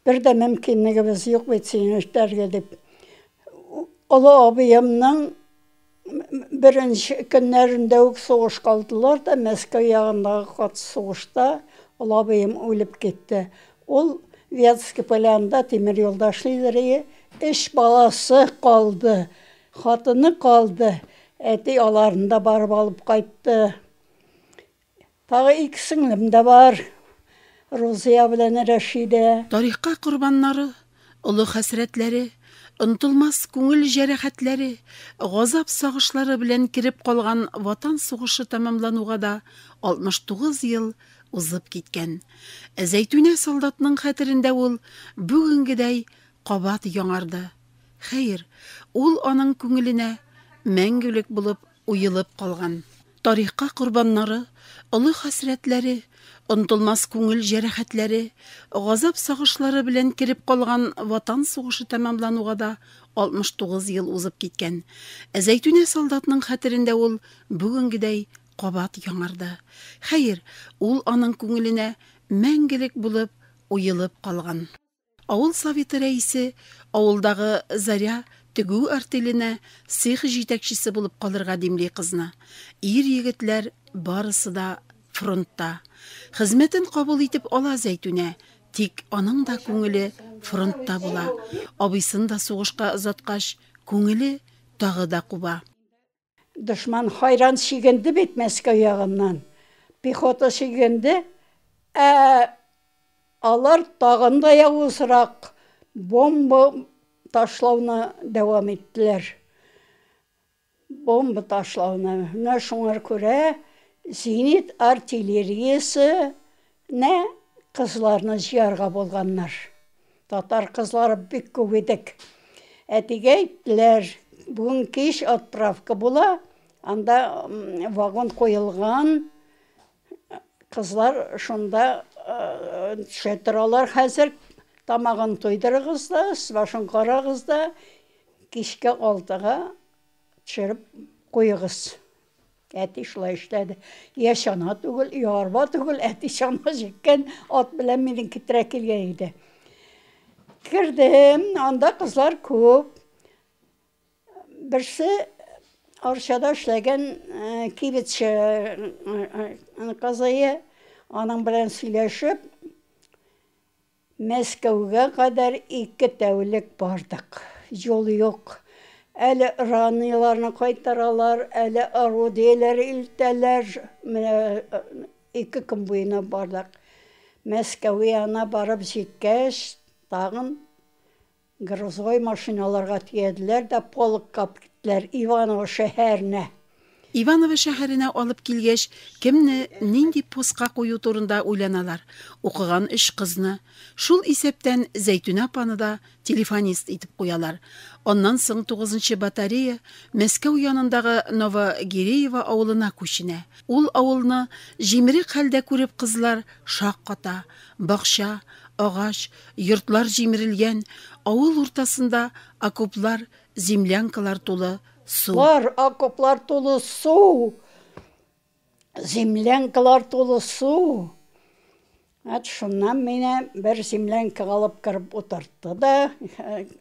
Бер дә мөмкинлегебез юк бит сине эшләргә дип. Олы абыемның беренче көннәрендә үк сугыш калдылар да, Мәскәү ягындагы кат сугышта олы абыем үлеп китте. Ул Вятский полянда тимер юлда эшлиләр, 3 баласы калды, хатыны калды. Әти аларында барып алып кайтты. Тагы 2 сеңлем дә бар. Розия белән Рәшидә. Тарихка курбаннары, олы хәсрәтләре, онтылмас күңел җәрәхәтләре, газап сагышлары белән кирип калган ватан сугышы тәмамлануга да 69 ел узып киткән. Зәйтүнә солдатның хәтерендә ул бүгенгедәй кабат яңарды. Хәер, ул аның күңеленә мәңгелек булып уелып калган. Тарихка курбаннары, олы хәсрәтләре, онтылмас күңел җәрәхәтләре, газап сагышлары белән кирип калган ватан сугышы тәмамлануга да 69 ел узып киткән. Зәйтүнә солдатның хәтерендә ул бүгенгедәй кабат яңарды. Хәер, ул аның күңеленә мәңгелек булып уелып калган. Авыл советы рәисе авылдагы Заря тегү артеленә цех җитәкчесе булып калырга димли кызны. Ир-егетләр барысы да фронтта. Хезмәтен кабул итеп ала Зәйтүнә, тик аның да күңеле фронтта була. Абыйсын да сугышка озаткач, күңеле тагы да куба. Дошман хайран шигенде бит Мәскәү ягыннан. Пехота шигенде, алар тагын да явызрак бомба ташлауны дәвам иттеләр. Бомба ташлауны. Менә шуңар күрә зенит артиллериясе не кызларны җыярга булганнар. Татар кызлары бик күп идек. Әтигә әйттеләр, бүген кич отправка була, анда вагон куелган, кызлар шунда төшәтерләр хәзер. Тамагын тойдырыгыз да, башын карагыз да, кичкә 6-га төшереп куйыгыз. Әти шулай эшләде. Я чана түгел, я арба түгел, әти чана җиккән, ат белән минем китерә килгән иде. Кирдем, анда кызлар күп. Берсе Арчада эшләгән кибетче казая, аның белән сөйләшеп, Мәскәүгә кадәр 2 тәүлек бардык. Жол юк. Әле раниларны кайтаралар, әле орудияләр илтәләр. 2 көн буена бардык. Мәскәүгә ана барып җиткәч, тагын грузовой машиналарга тиеделәр дә полкка киттеләр Иваново шәһәренә. Иваново шәһәренә алып килгәч, кемне нинди постка кую турында уйланалар. Укыган 3 кызны, шул исәптән Зәйтүнә апаны да телефонист итеп куялар. Оннан соң 9-нчы батарея Мәскәү янындагы Новогиреево авылына күченә. Ул авылны җимерек хәлдә күреп кызлар шакката, бакча, агач, йортлар җимерелгән, авыл уртасында окоплар, землянкалар тулы су. Окоплар тулы су. Землянкалар тулы су. Шуннан менә бер землянка алып киреп утыртты да,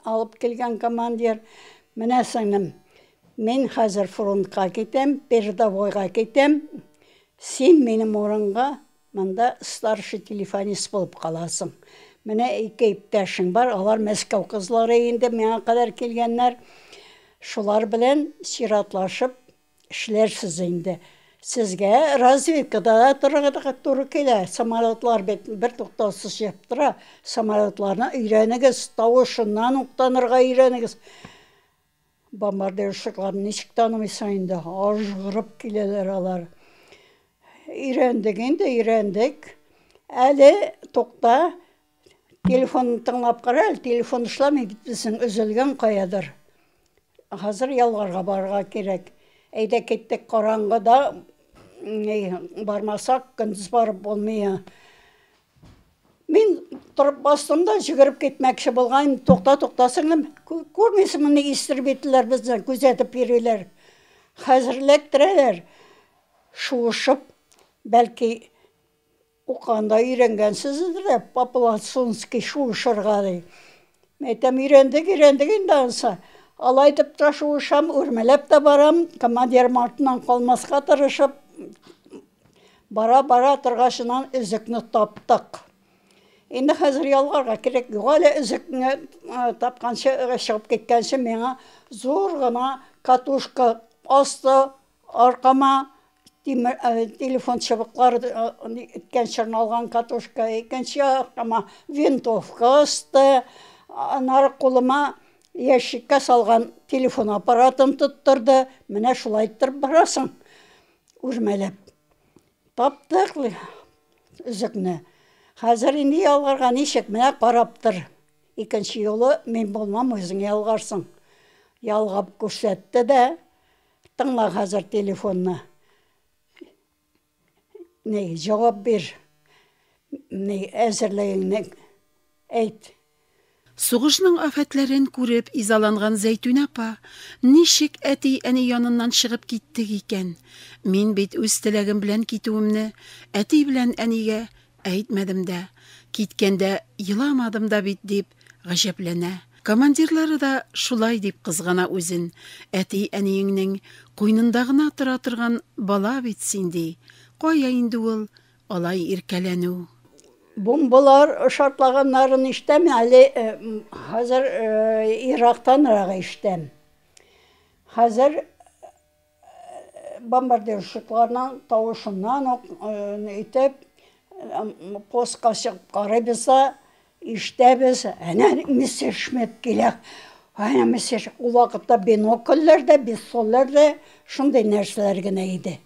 алып келгән командир, менә сеңнем, мен хәзер фронтка китәм, передовойга китәм, син минем урынга монда старший телефонист булып каласың. Менә 2 иптәшең бар, алар Мәскәү кызлары инде, миңа кадәр килгәннәр. Шулар белән сиратлашып эшләрсез инде. Сезгә разведкада торырга туры килә. Самолетлар бер туктаусыз җеп тора. Самолетларны өйрәнегез, тавышыннан уктанырга өйрәнегез. бомбардировщикларын ничек танымайсың инде, ажгырып киләләр алар. Өйрәндек инде, өйрәндек. Әле тукта, телефонны тыңлап кара, телефон эшләмәй битсен, өзелгән каядыр. Хәзер ялгарга барырга кирәк. Әйдә киттек, караңгыда бармасак, көндез барып булмый. Мин торып бастым да, жүгереп кетмәкче булган, тукта сеңлем, күрмисеңме ни истереп иттеләр безне, күзәтеп йөриләр. Хәзер эләктерәләр. Шуышып, бәлки уканда өйрәнгәнсездер, популяционский шуышырга ди. Әйтәм, өйрәндек инде анса. Алай дип тора шуышам, үрмәләп тә барам, командирым артыннан калмаска тырышып, бара торгашынан үзекне таптык. Инде хәзер ялгарга кирәк. Югалы үзекне тапканчы, чыгып кеткәнче миңа зур гына катушка асты аркама, телефон чыбыклары иткәнче алган катушка, икенче аркама винтовка асты, анары кулыма ящикка салган телефон аппаратын тоттырды. Менә шулай итеп барасың, үрмәләп. Таптык үзекне. Хәзер инде ялгарга ничек, менә караптыр. Икенче юлы мин булмам, үзең ялгарсың. Ялгап күрсәтте дә, тыңла хәзер телефонны. Җавап бир. Әзерлегеңне әйт. Сугышның афәтләрен күреп изаланган Зәйтүнә апа, ничек әти-әни яныннан чыгып киттек икән? Мин бит үз теләгем белән китүемне әти белән әнигә әйтмәдем дә, киткәндә еламадым да бит дип гаҗәпләнә. Командирлары да шулай дип кызгана үзен. Әти-әниеңнең куйнында гына тора торган бала бит син ди. Кая инде ул алай иркәләнү? Бомбалар шартлаганнарын иштәм, әле хәзер Ирактан иштәм. Хәзер бомбардировщикларның тавышыннан итеп постка чыгып карыйбыз, иштәбез. Әнә мистер Шмет килә. Әнә мистер, ул вакытта бинокльләр дә, бисоллар да шундый нәрсәләр генә иде.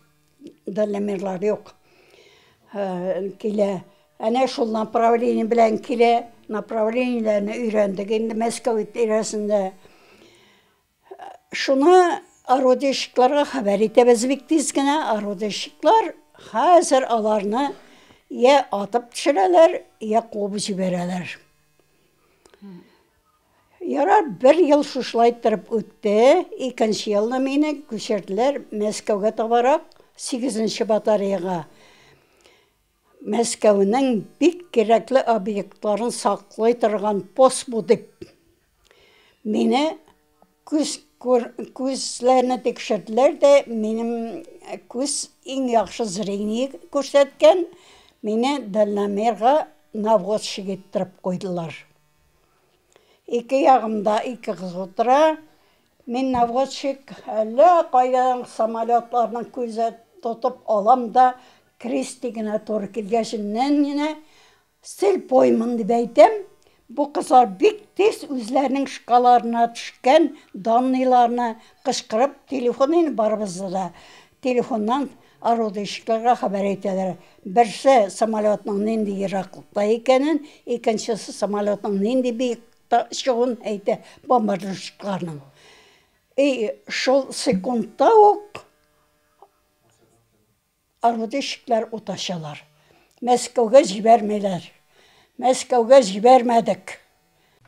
Дәлемерләр юк. Килә. Әнә шул направление белән килә, направлениеләрне өйрәндек инде Мәскәү тирәсендә. Шуны орудийщикларга хәбәр итәбез бик тиз генә. Орудийщиклар хәзер аларны я атып төшерәләр, я куып җибәрәләр. Ярар, бер ел шушылай торып үтте. Икенче елны мине күчерделәр Мәскәүгә табарак 8-нче батареяга. Мәскәүнең бик кирәкле объектларын саклый торган пост бу дип. Мине күзләрне тикшерделәр дә, минем күз иң яхшы зрение күрсәткән, мине Дальномерга наводчик иттереп куйдылар. Ике ягымда ике кыз утыра. Мин наводчик әллә кайдан самолетларның күзә тотып алам да, крестигенә туры килгәченнән генә сел поймын дип әйтәм. Бу кызлар бик тиз үзләренең шкаларына төшкән данныйларны кычкырып, телефонын барыбызда да. Телефоннан орудийщикларга хәбәр итәләр. Берсе самолетның нинди ераклыкта икәнен, икенчесе самолетның нинди биектә чыгуын әйтә бомбардировщикларның. Шул секундта ук орудийщиклар уташалар. Мәскәүгә җибәрмәйләр. Мәскәүгә җибәрмәдек.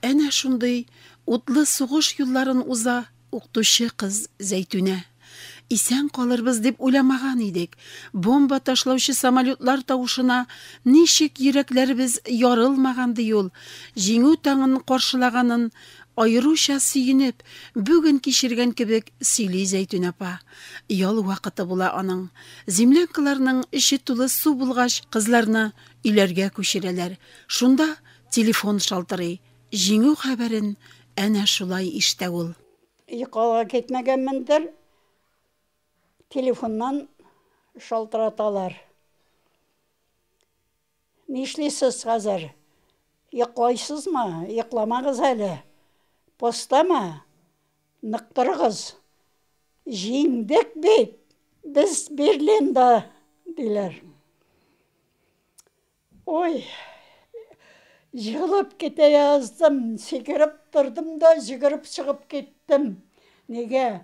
Әнә шундый утлы сугыш юлларын уза укытучы кыз Зәйтүнә. Исән калырбыз дип уйламаган идек. Бомба ташлаучы самолетлар тавышына ничек йөрәкләребез ярылмаган ди ул. Җиңү таңын каршылаганын айруча сөенеп, бүген кичергән кебек сөйли Зәйтүнә апа. Ял вакыты була аның. Землянкаларның эче тулы су булгач, кызларны өйләргә күчерәләр. Шунда телефон шалтырый. Җиңү хәбәрен әнә шулай ишетә ул. Йокыга китмәгәнмендер. Телефоннан шалтыраталар. Нишлисез хәзер? Йоклайсызмы? Йокламагыз әле. Постамы? Нықтырғыз, жеңдік бет, біз Берлинда, дейлер. Ой, жығылып кете яздым, секіріп тұрдым да, жүгіріп шығып кеттім. Неге?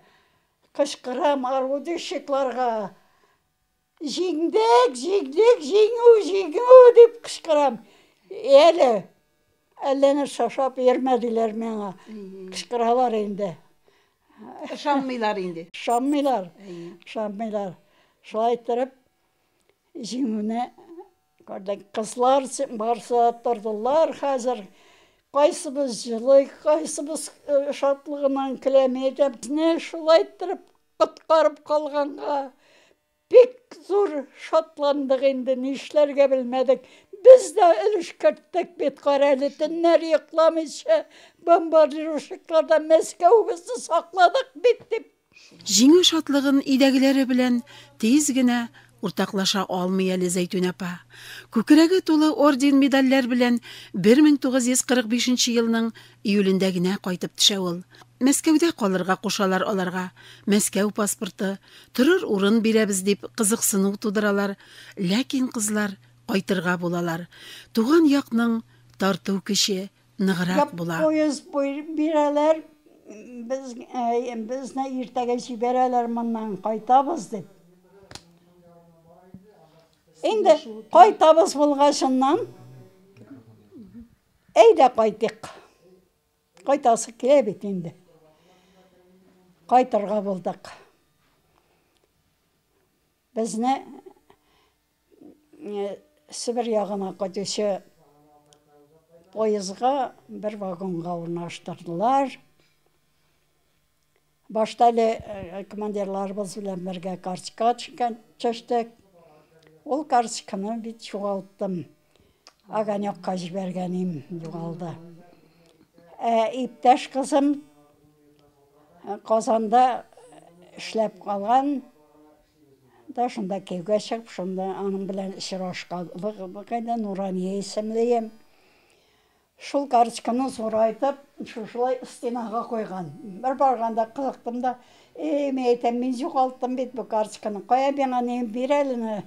Қышқырам арудышекларға. Жеңдік, жеңдік, жеңу деп қышқырам. Әлені шашап ермәділер меңа. Қышқыралар енді. Шаммайлар енді. Шаммайлар. Шылай тұрып, жеңуіне қызлар барса тұрдылар қазір. Қайсыбыз жылы, қайсыбыз шатлығынан кілемейді. Бізіне шылай тұрып, құтқарып қалғанға бек зор шатландық енді, нешлерге білмедік. Biz de ülüşkerttik bit karalitінler yıklamışı, bombardировщиклардан Мәскәүбізді сақладық биттіп. Жеңу шатлығын идәгілері білән тез генә уртаклаша алмый әле Зәйтүн апа. Күкрәге тулы орден медальләр белән 1945 елның июлендә генә кайтып төшә ул. Мәскәүдә калырга кушалар аларга. Мәскәү паспорты, торыр урын бирәбез дип кызыксыну тудыралар. Ләкин кызлар кайтырга булалар. Туган якның тарту көче ныграк була. Поезд бирәләр, безне иртәгә җибәрәләр, моннан кайтабыз дип. Инде кайтабыз булгачыннан әйдә кайтык. Кайтасы килә бит инде. Кайтырга булдык. Безне Сибир ягына кайтучы поездга бер вагонга урнаштырдылар. Башта эле командирларыбыз белән бергә карточка төштек. Ол карточканы бит чугалттым. Аганьокка җибәргәнем югалды. Иптәш кызым Казанда эшләп калган. Да шунда кевгә чыгып, шунда аның белән очрашканлык булганда Нурания исемле. Шул карточканы зурайтып, шулай стенага койган. Бер барганда кызыктым да, мен югалттым бит бу карточканы. Кая беңа бирәлене,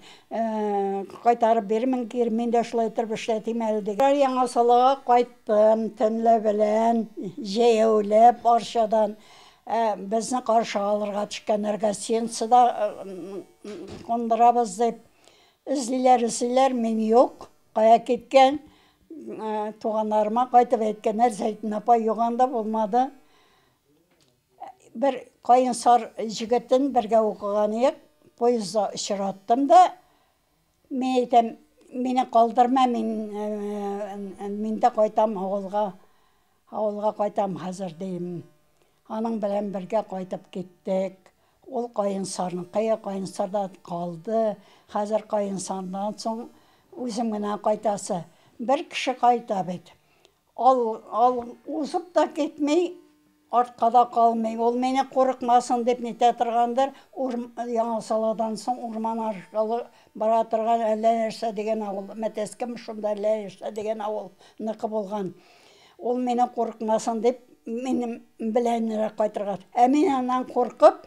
кайтарып бермен кир, мен дә шулай торып эшләтим әле дип. Яңа салага кайттым, төнлә белән, җәяүләп арчадан. Безне каршы алырга төшкәннәргә сенсада кондырабыз дип эзлиләр, мен юк, кая киткән. Туганнарыма кайтып әйткәннәр, Зәйтүн апа юганда булмады. Бер кайынсар җегетен бергә укыган идек, поездда очраттым да, мен әйтәм, мине калдырма, мин дә кайтам авылга кайтам хәзер дим. Аның белән бергә кайтып киттек. Ул кайынсарда калды. Хәзер кайынсардан соң үзем генә кайтасы. Бер кеше кайта бит. Ал узып та китмей, арткада калмый. Ул мине курыкмасын дип нитә торгандыр. Яңа саладан соң урман аркылы бара торган әллә нәрсә дигән авыл. Мәтәскем шунда әллә нәрсә дигән авыл нык булган. Ул мине курыкмасын дип минем белән кайтырга. Мин аннан куркып,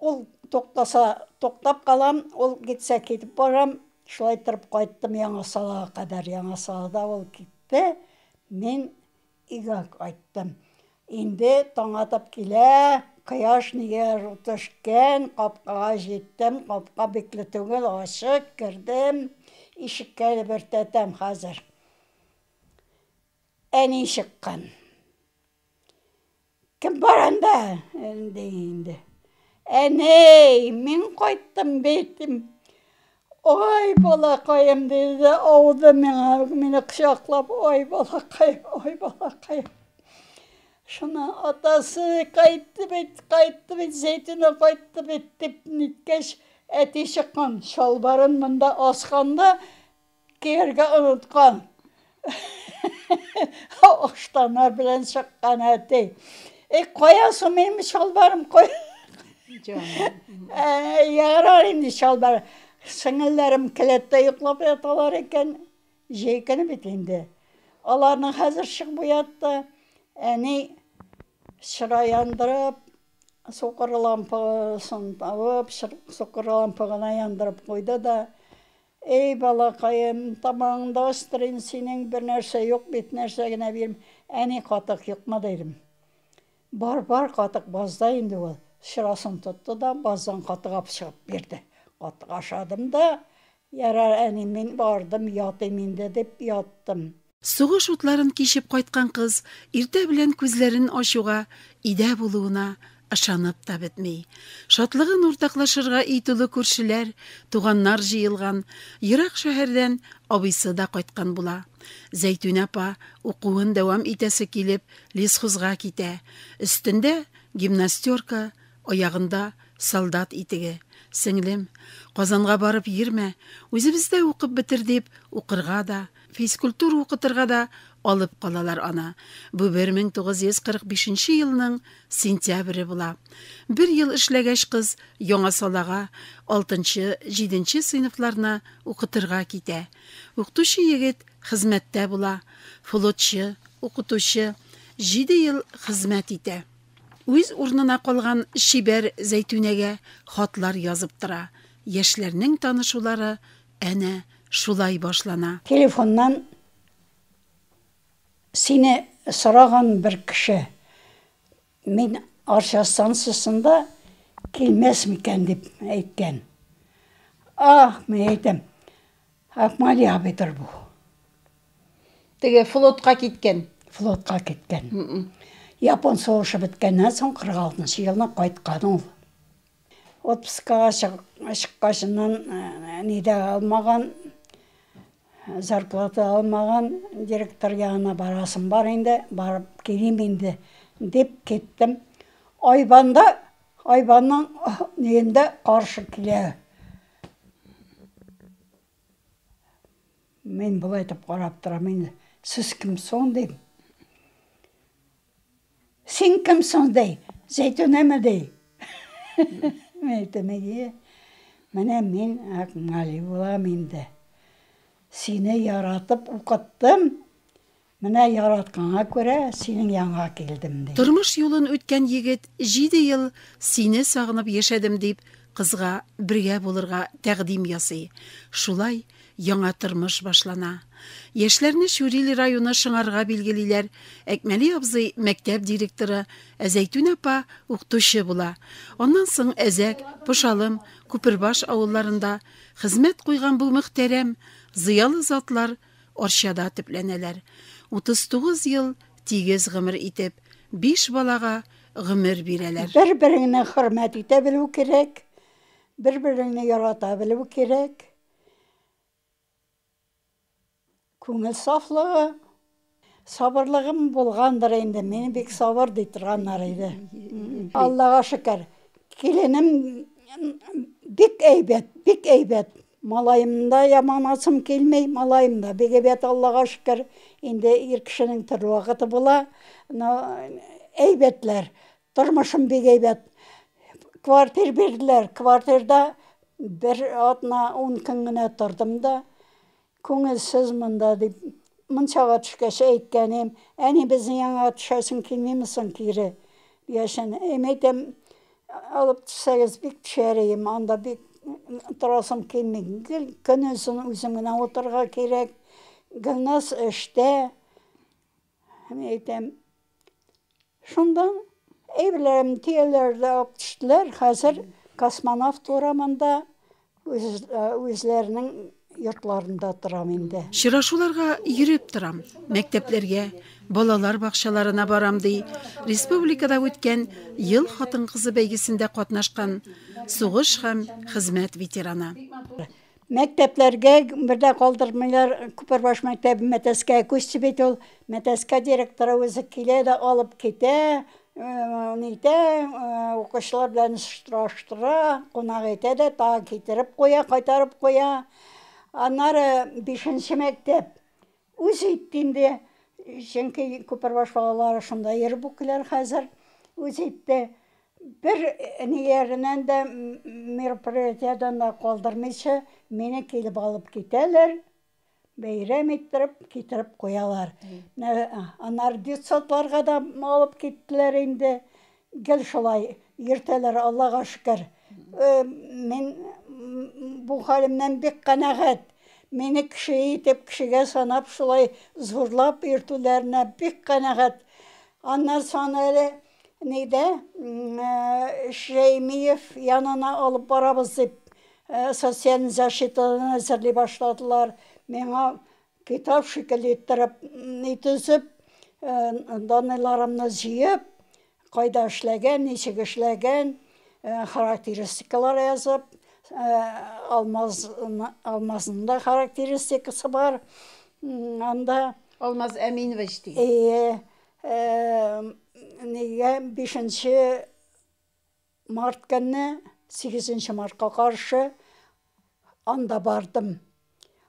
ул токтап калам, ул китсә китеп барам. Шулай торып кайттым Яңа салага кадәр. Яңа салада ул китте. Мин өйгә кайттым. Инде таң атып килә, кояш нигә төшкән, капкага җиттем. Капка бикле түгел, ачык, кирдем. Ишеккә бертәтәм хәзер. Әни чыккан. Кем бар анда? Инде. Әни, мин кайттым битим. Ой, балакайым dedi, ауды мені құшақлап, ой, балақайым. Шына атасы қайтты бет, Зәйтүні қайтты бет, деп неткеш әти шыққан, шалбарын мұнда асқанда, керге ұнытқан. Оқтанар білен шыққан әти. Қоясы менің шалбарым қой. Яғырар енді шалбар. Сіңілләрім кілетті йоқлап яталар екен, жейкені бит енді. Аларның хәзір шық бұятты, әне шыра яндырып, соқыр лампасын тауып, соқыр лампағына яндырып қойды да, ей балақайым, тамағыңда ыстырын, сенің бір нәрсе жоқ, бет нәрсе гіне берім, әне қатық жоқ ма дедім. Бар қатық базда енді ол. Шырасын тұтты да, баздан қатық ап шығып берді. Қатық ашадым да, ярар әне мен бардым, ятым енді деп яттым. Сугыш утларын кешеп кайткан кыз иртә белән күзләрен ачуга, идә булуына ышанып та бетмей. Шатлыгын уртаклашырга итүле күршеләр, туганнар җыелган, ерак шәһәрдән абыйсы да кайткан була. Зәйтүнә апа укуын дәвам итәсе килеп, лесхозга китә. Өстендә гимнастерка, аягында солдат итеге. Сеңлем, Казанга барып йөрмә, үзебездә укып бетер дип, укырга да, физкультура укытырга да алып калалар ана. Бу 1945 елның сентябре була. Бер ел эшләгәч кыз яңа салага 6-7 сыйныфларына укытырга китә. Укытучы егет хезмәттә була. Флотчы, укытучы 7 ел хезмәт итә. Үз урынына калган шибәр Зәйтүнәгә хатлар язып тора. Яшьләрнең танышулары әнә шулай башлана. Телефоннан сине сораган бер кеше мен Арча станциясында килмәс микән дип әйткән. Мен әйтәм, Акмали абыдыр бу. Теге флотка киткән. Флотка киткән. Япон соғышы біткеннен соң 46 елына қайткан ол. Отпускаға шыққашынан неде алмаған, зарплата алмаған, директор яғына барасым бар енді, барып келем енді деп кеттім. Айбанның нейінде қаршы келе. Мен бұл айтып қарап тұрам енді, сіз кім соң дейм. Сен кімсің дей, Зәйтүнә ме дей. Мәйтемеге, мене мен Акмали болам енді. Сені яратып уқыттым, мене яратканға көрә, сенің яңа келдім дей. Тормыш юлын үткән егет 7 ел сине сагынып яшәдем дип, кызга бергә булырга тәкъдим ясый. Шулай яңа тормыш башлана. Яшьләрне Шүрил районы шыңарга билгелиләр. Әкмәли абзый мәктәп директоры, Зәйтүнә апа укытучы була. Аннан соң Әзәк, Пошалым, Күпербаш авылларында хезмәт куйган бу мөхтәрәм зыялы затлар Арчада төпләнәләр. 39 ел тигез гомер итеп, 5 балага гомер бирәләр. Бер-береңне хөрмәт итә белү кирәк. Бер-береңне ярата белү кирәк. Күңел сафлыгы, сабырлыгым булгандыр инде. Мені бик сабыр ди торганнар иде. Аллага шөкер. Келенем бик әйбәт. Малайымда яманасым келмей, малайымда бик әйбәт, Аллага шөкер. Инде ир кешенең төр вакыты була. Әйбәтләр. Тормышым бик әйбәт. Квартир бирделәр. Квартирда бер атна 10 көн генә тордым да, күңелсез монда дип, мунчага төшкәч әйткәнем, әни безнең яңа төшәсең килмимсең кире. Яшен, әйтәм, алып төшсәгез бик төшәрем, анда бик торасым килми. Көнөсен үзем генә утырга кирәк. Гөлнас эштә. Әйтәм, шундан әйберләрем тияләрдә алып төштеләр. Хәзер космонавт урамында үзләренең йортларында торам инде. Шырашуларга йөреп торам. Мәктәпләргә, балалар бакчаларына барам ди. Республикада үткән ел хатын-кызы бәйгесендә катнашкан сугыш һәм хезмәт ветераны. Мәктәпләргә бердә калдырмыйлар. Күпербаш мәктәбе Мәтәскә күчте бит ул. Мәтәскә директоры үзе килә дә алып китә. Укучылар белән штыра, кунак итә дә, та китереп куя, кайтарып куя. Аннары 5нче мәктәп үз иттинде. Чөнки Күпербаш балалары шунда йөреп укыйлар хәзер. Үз итте. Бер ниләреннән дә мероприятиядән дә калдырмыйча, мине килеп алып китәләр. бәйрәм иттереп, китереп қоялар. Анар детсадларға да алып кеттілер инде. Гел шулай, ертелер, Аллаға шүкір. Мен бұл халімнен бек қанағат. Мені кіші етіп, кішіге санап, шулай зурлап ертулеріне бек қанағат. Аннан соң әлі Шеймиев янына алып барабыз деп, социальный защитадан әзірлей башладылар. Меңа китап шекілі еттіріп, нетізіп, даныларымны жиып, қайда эшләгән, ничек эшләгән, характеристикалар язып, алмазында характеристикасы бар. Анда Алмаз Әминова ішті. 5 март күні 8 мартқа қаршы анда бардым.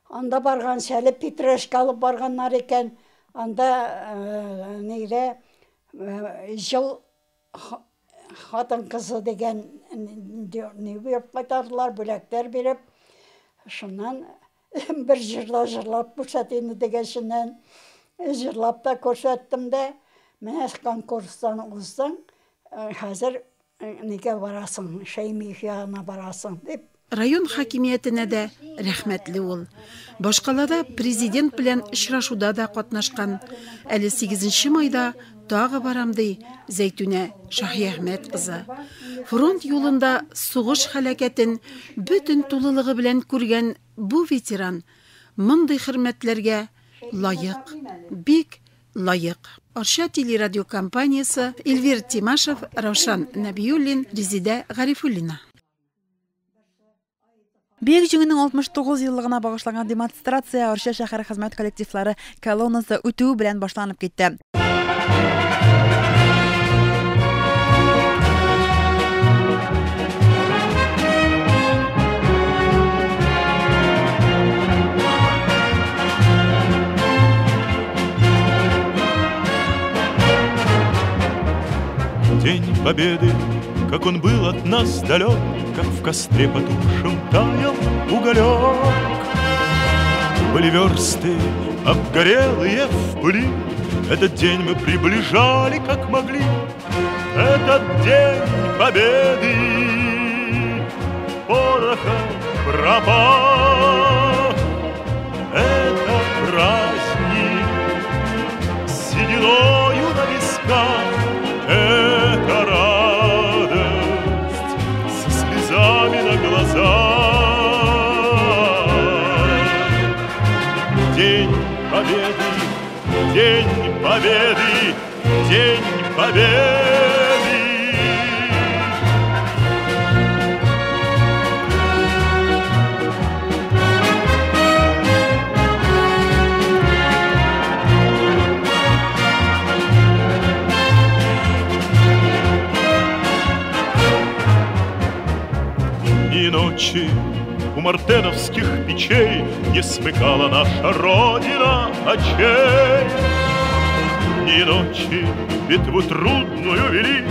Анда барған сәлі Петрешка алып барғаннар екен. Анда жыл қатын қызы деген не беріп қайтардылар, бөлектер беріп. Шыннан бір жырлап көрсетейін деген шыннан жырлап та көрсеттім де. Мен конкурстан ұздың, қазір неге барасың, Шеймиев яғына барасың деп. Район хакимиятіне де рәхмәтлі ол. Башқалада президент білән ұшырашуда да қатнашқан. Әлі 8 майда тағы барамды Зәйтүнә Шахиәхмәт қызы. Фронт юлында суғыш хәләкәтен бүтін тулылығы білән көрген бұл ветеран мұндай хөрмәтләргә лайық, бик лайық. Арша телерадио компаниясы, Эльвир Тимашев, Раушан Набиуллин, Резида Гарифуллина. Бейік жүңінің 69 еллығына бағышлаған демонстрация Арша шәһәр хезмәт коллективлары колоннасы үтуі білән башланып кетті. День Победы, как он был от нас далек, как в костре потухшем таял уголек. Были версты, обгорелые в пыли, этот день мы приближали, как могли. Этот день Победы, порохом пропах. Это праздник с сединою на висках. Это радость со слезами на глазах. День Победы, День Победы, День Победы. И ночи у мартеновских печей не смыкала наша Родина очей. И ночи битву трудную вели,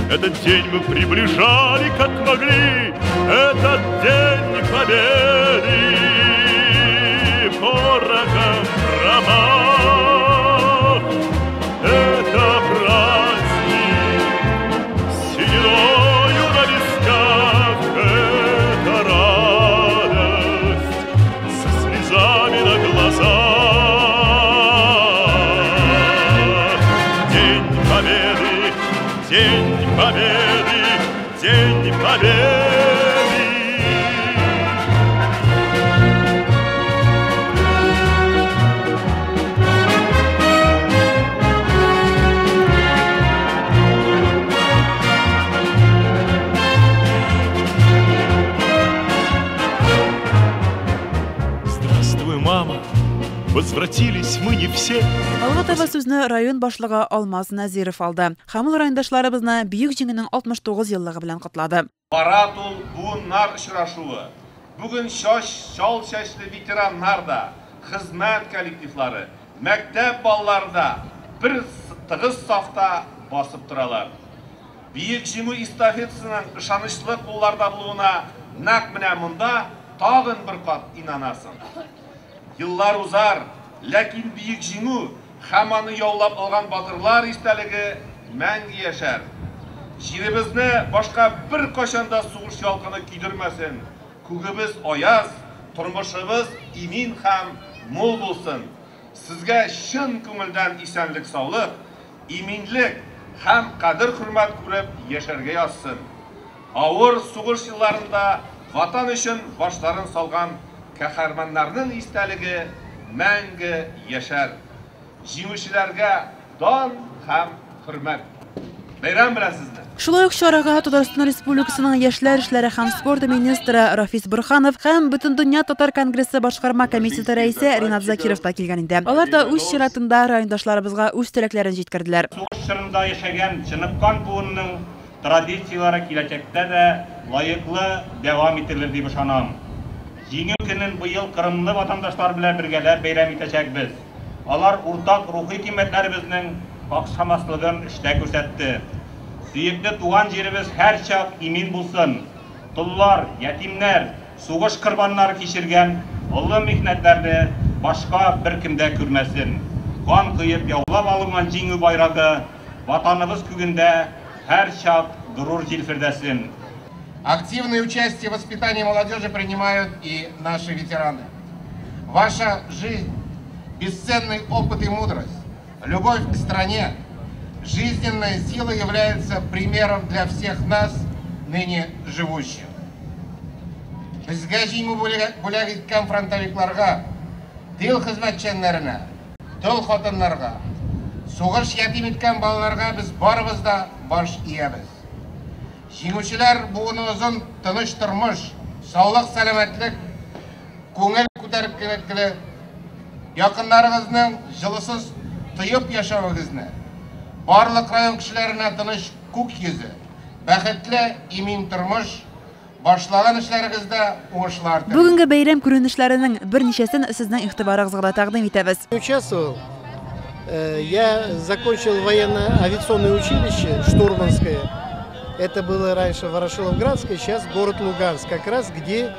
этот день мы приближали, как могли. Этот день Победы порохом промах. Это праздник с сединою на висках. Это радость со слезами на глазах. День Победы, День Победы, День Победы. Здравствуй, мама. Возвратились мы не все. Алгы сүзне район башлыгы Алмаз Назиров алды. Хамыл райондашларыбызны бүйүк җиңүнең 69 еллыгы белән котлады. Баратул буыннар очрашуы. Бүген шал чәчле ветераннар да, хезмәт коллективлары, мәктәп балалары да бер тыгыз сафта басып торалар. Бүйүк җиңү эстафетасының ышанычлы кулларда булуына нәкъ менә монда тагын бер кат инанасың. Yıllar uzar, lakin büyük жиңу һәм аны яулап алган батырлар истәлеге мәңге яшәр. Җиребезне башка бер кашанда сугыш ялкыны кидермәсен. Күгебез аяз, тормышыбыз имин һәм мул булсын. Сезгә чын күңелдән исәнлек, саулык, иминлек һәм кадер-хөрмәт күреп яшәргә язсын. Авыр сугыш елларында ватан өчен башларын салган каһарманнарның истәлеге мәңге яшәр. Җиңүчеләргә дан һәм хөрмәт. Бәйрәм белән сезне. Шулай ук чарага Татарстан Республикасының яшьләр эшләре һәм спорт министры Рафис Бурханов һәм Бөтендөнья татар конгрессы башкарма комиссиясе рәисе Ринат Закиров та килгән инде. Алар да үз чиратында райондашларыбызга үз теләкләрен җиткерделәр. Сугыш чорында яшәгән чыныккан буынның традицияләре киләчәктә дә лаеклы дәвам ителер дип ышанам. Җиңү көнен быел Кырымлы ватандашлар белән бергәләп бәйрәм итәчәкбез. Алар уртак рухи кыйммәтләребезнең какшамаслыгын эштә күрсәтте. Сөекле туган җиребез һәрчак имин булсын. Туллар, ятимнәр, сугыш корбаннары кичергән олы михнәтләрне башка бер кемдә күрмәсен. Кан кыеп яулап алынган җиңү байрагы ватаныбыз күгендә һәрчак горур җилфердәсен. Активное участие в воспитании молодежи принимают и наши ветераны. Ваша жизнь, бесценный опыт и мудрость, любовь к стране, жизненная сила является примером для всех нас, ныне живущих. Безгә җиңү бүләк иткән фронтовикларга, тыл хезмәтчәннәренә, тыл хатыннарга, сугыш ятим иткән балаларга без барыбыз да баш иябез. Җиңүчеләр буыны озын тыныч тормыш, саулык, сәламәтлек, күңел күтәренкелеге, якыннарыгызның җылысыз тыйып яшәвегезне, барлык район кешеләренә тыныч күк йөзе, бәхетле имин тормыш, башлаган эшләрегездә уңышлар телим. Бүгенге бәйрәм күренешләренең берничәсен сезнең игътибарыгызга тәкъдим итәбез. Участвовал. Я закончил военно-авиационное училище штурманское. Это было раньше Ворошиловградское, сейчас город Луганск, как раз где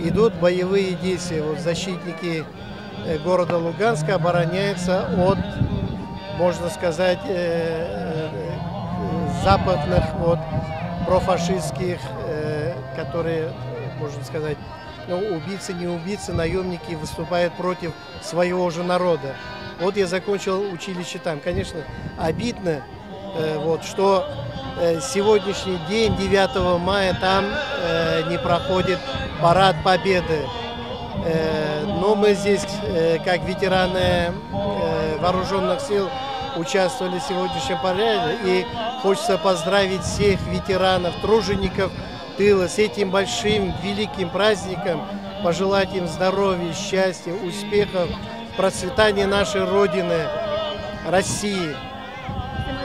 идут боевые действия. Вот защитники города Луганска обороняются от, можно сказать, западных, от профашистских, которые, можно сказать, ну, убийцы, не убийцы, наемники выступают против своего же народа. Вот я закончил училище там. Конечно, обидно, вот, что сегодняшний день, 9 мая, там не проходит парад Победы. Но мы здесь, как ветераны вооруженных сил, участвовали в сегодняшнем параде. И хочется поздравить всех ветеранов, тружеников тыла с этим большим, великим праздником, пожелать им здоровья, счастья, успехов, процветания нашей Родины, России.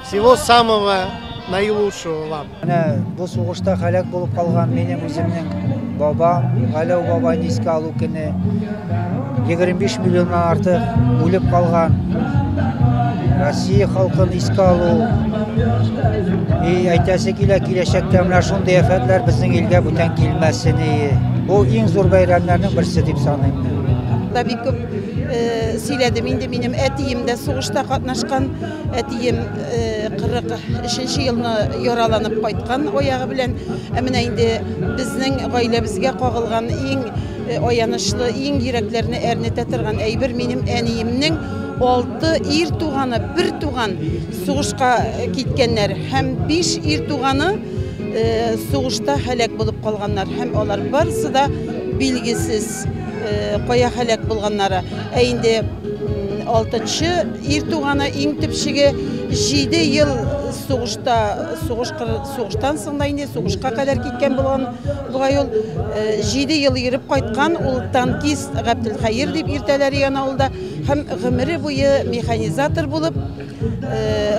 Всего самого наилучшего вам. Бу сугышта халак булып калган менин үземнең бабам, Галау бабаны искә алу көне 25 миллионнан артык үлеп калган. Россия халкын искә алу. Әйтәсе килә киләчәктә менә шундый афәтләр безнең илгә бүтән килмәсен. Бу иң зур бәйрәмнәрнең берсе дип саныйм. Бик күп сөйләдем инде, минем әтием дә сугышта катнашкан, әтием 43 елны яраланып кайткан аягы белән. Менә инде безнең гаиләбезгә кагылган иң аянышлы, иң йөрәкләрне әрнетә торган әйбер минем әниемнең 6 ир туганы, 1 туган сугышка киткәннәр һәм 5 ир туганы сугышта һәлак булып калганнар һәм алар барысы да билгесез кая һәлак булганнары. Инде 6-нчы ир туганы иң төпчеге 7 ел сугыштан соң да инде сугышка кадәр киткән булган бугай ул 7 ел йөреп кайткан, ул танкист Габделхайыр дип иртәләр яна улда һәм гомере буе механизатор булып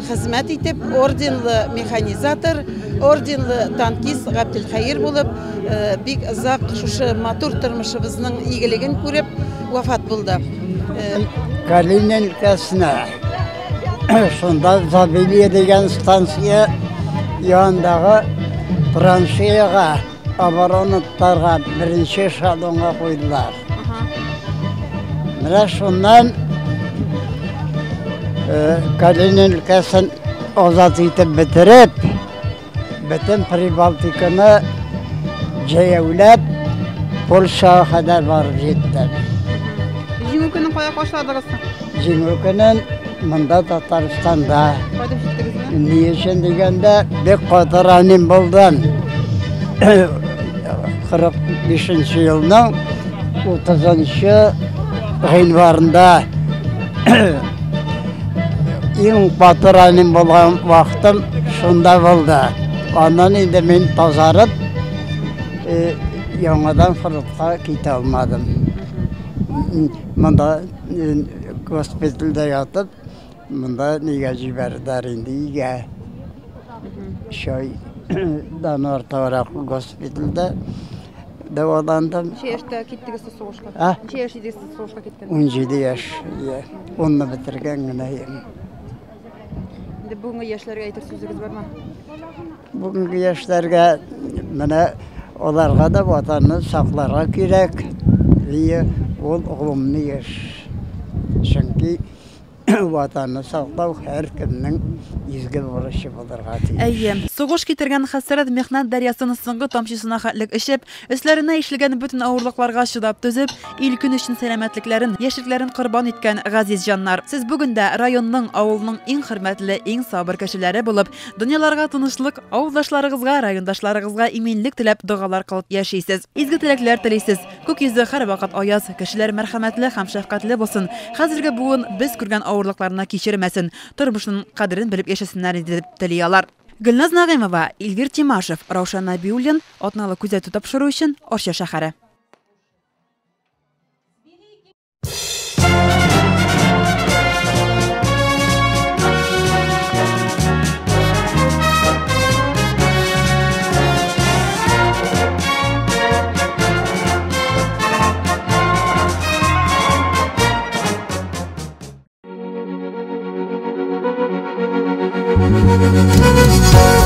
хезмәт итеп, орденлы механизатор, орденлы танкист Габделхайыр булып бик озак шушы матур тормышыбызның игелеген күреп вафат булды. Калинин өлкәсенә шунда Забелия деген станция янындагы траншеяга оборонаттарга беренче шалонга куйдылар. Менә шуннан Калинин өлкәсен азат итеп бетереп, бөтен Прибалтиканы җәяүләп, Польшага кадәр барып җиттем. Җиңү көнен кая башладыгыз? Җиңү көнен монда Татарстанда. Кайда җиттегезме? Ни өчен дигәндә, бик катыраним булдым. 45 елның 30 гыйнварында иң катыраним булган вакытым шунда булды. Аннан инде мин тазарып, яңадан фронтка китә алмадым. Монда госпитальдә ятып, монда нигә җибәрделәр инде өйгә. Шай Данартарак госпитальдә дәваландым. Ничә яшьтә киттегез сугышка? Ничә яшь идегез сугышка киткән? 17 яшь. Онны бетергән генә идем. Инде бүгенге яшьләргә әйтер сүзегез бармы? Бүгенге яшьләргә менә аларга да ватанны сакларга кирәк. Ул гомумлы эш. Чөнки ватанны саклау һәркемнең изге бурычы булырга тиеш. Әйе, сугыш китергән хәсрәт мехнәт дәрьясын соңгы тамчысына хәтлек эчеп, өсләренә ишлегән бөтен авырлыкларга чыдап түзеп, ил көн өчен сәламәтлекләрен, яшьлекләрен корбан иткән газиз җаннар. Сез бүген дә районның, авылның иң хөрмәтле, иң сабыр кешеләре булып, дөньяларга тынычлык, авылдашларыгызга, райондашларыгызга иминлек теләп дугалар кылып яшисез. Изге теләкләр телисез. Күк йөзе һәр вакыт аяз, кешеләр мәрхәмәтле һәм шәфкатьле булсын. Хәзерге буын без күргән авырлыкларны кичермәсен, тормышның кадерен белеп яшәсеннәр дип телиләр. Гөлназ Нагыймова, Эльвир Тимашев, Раушан Набиуллин, атналы күзәтү тапшыру өчен Арча шәһәре. Thank you.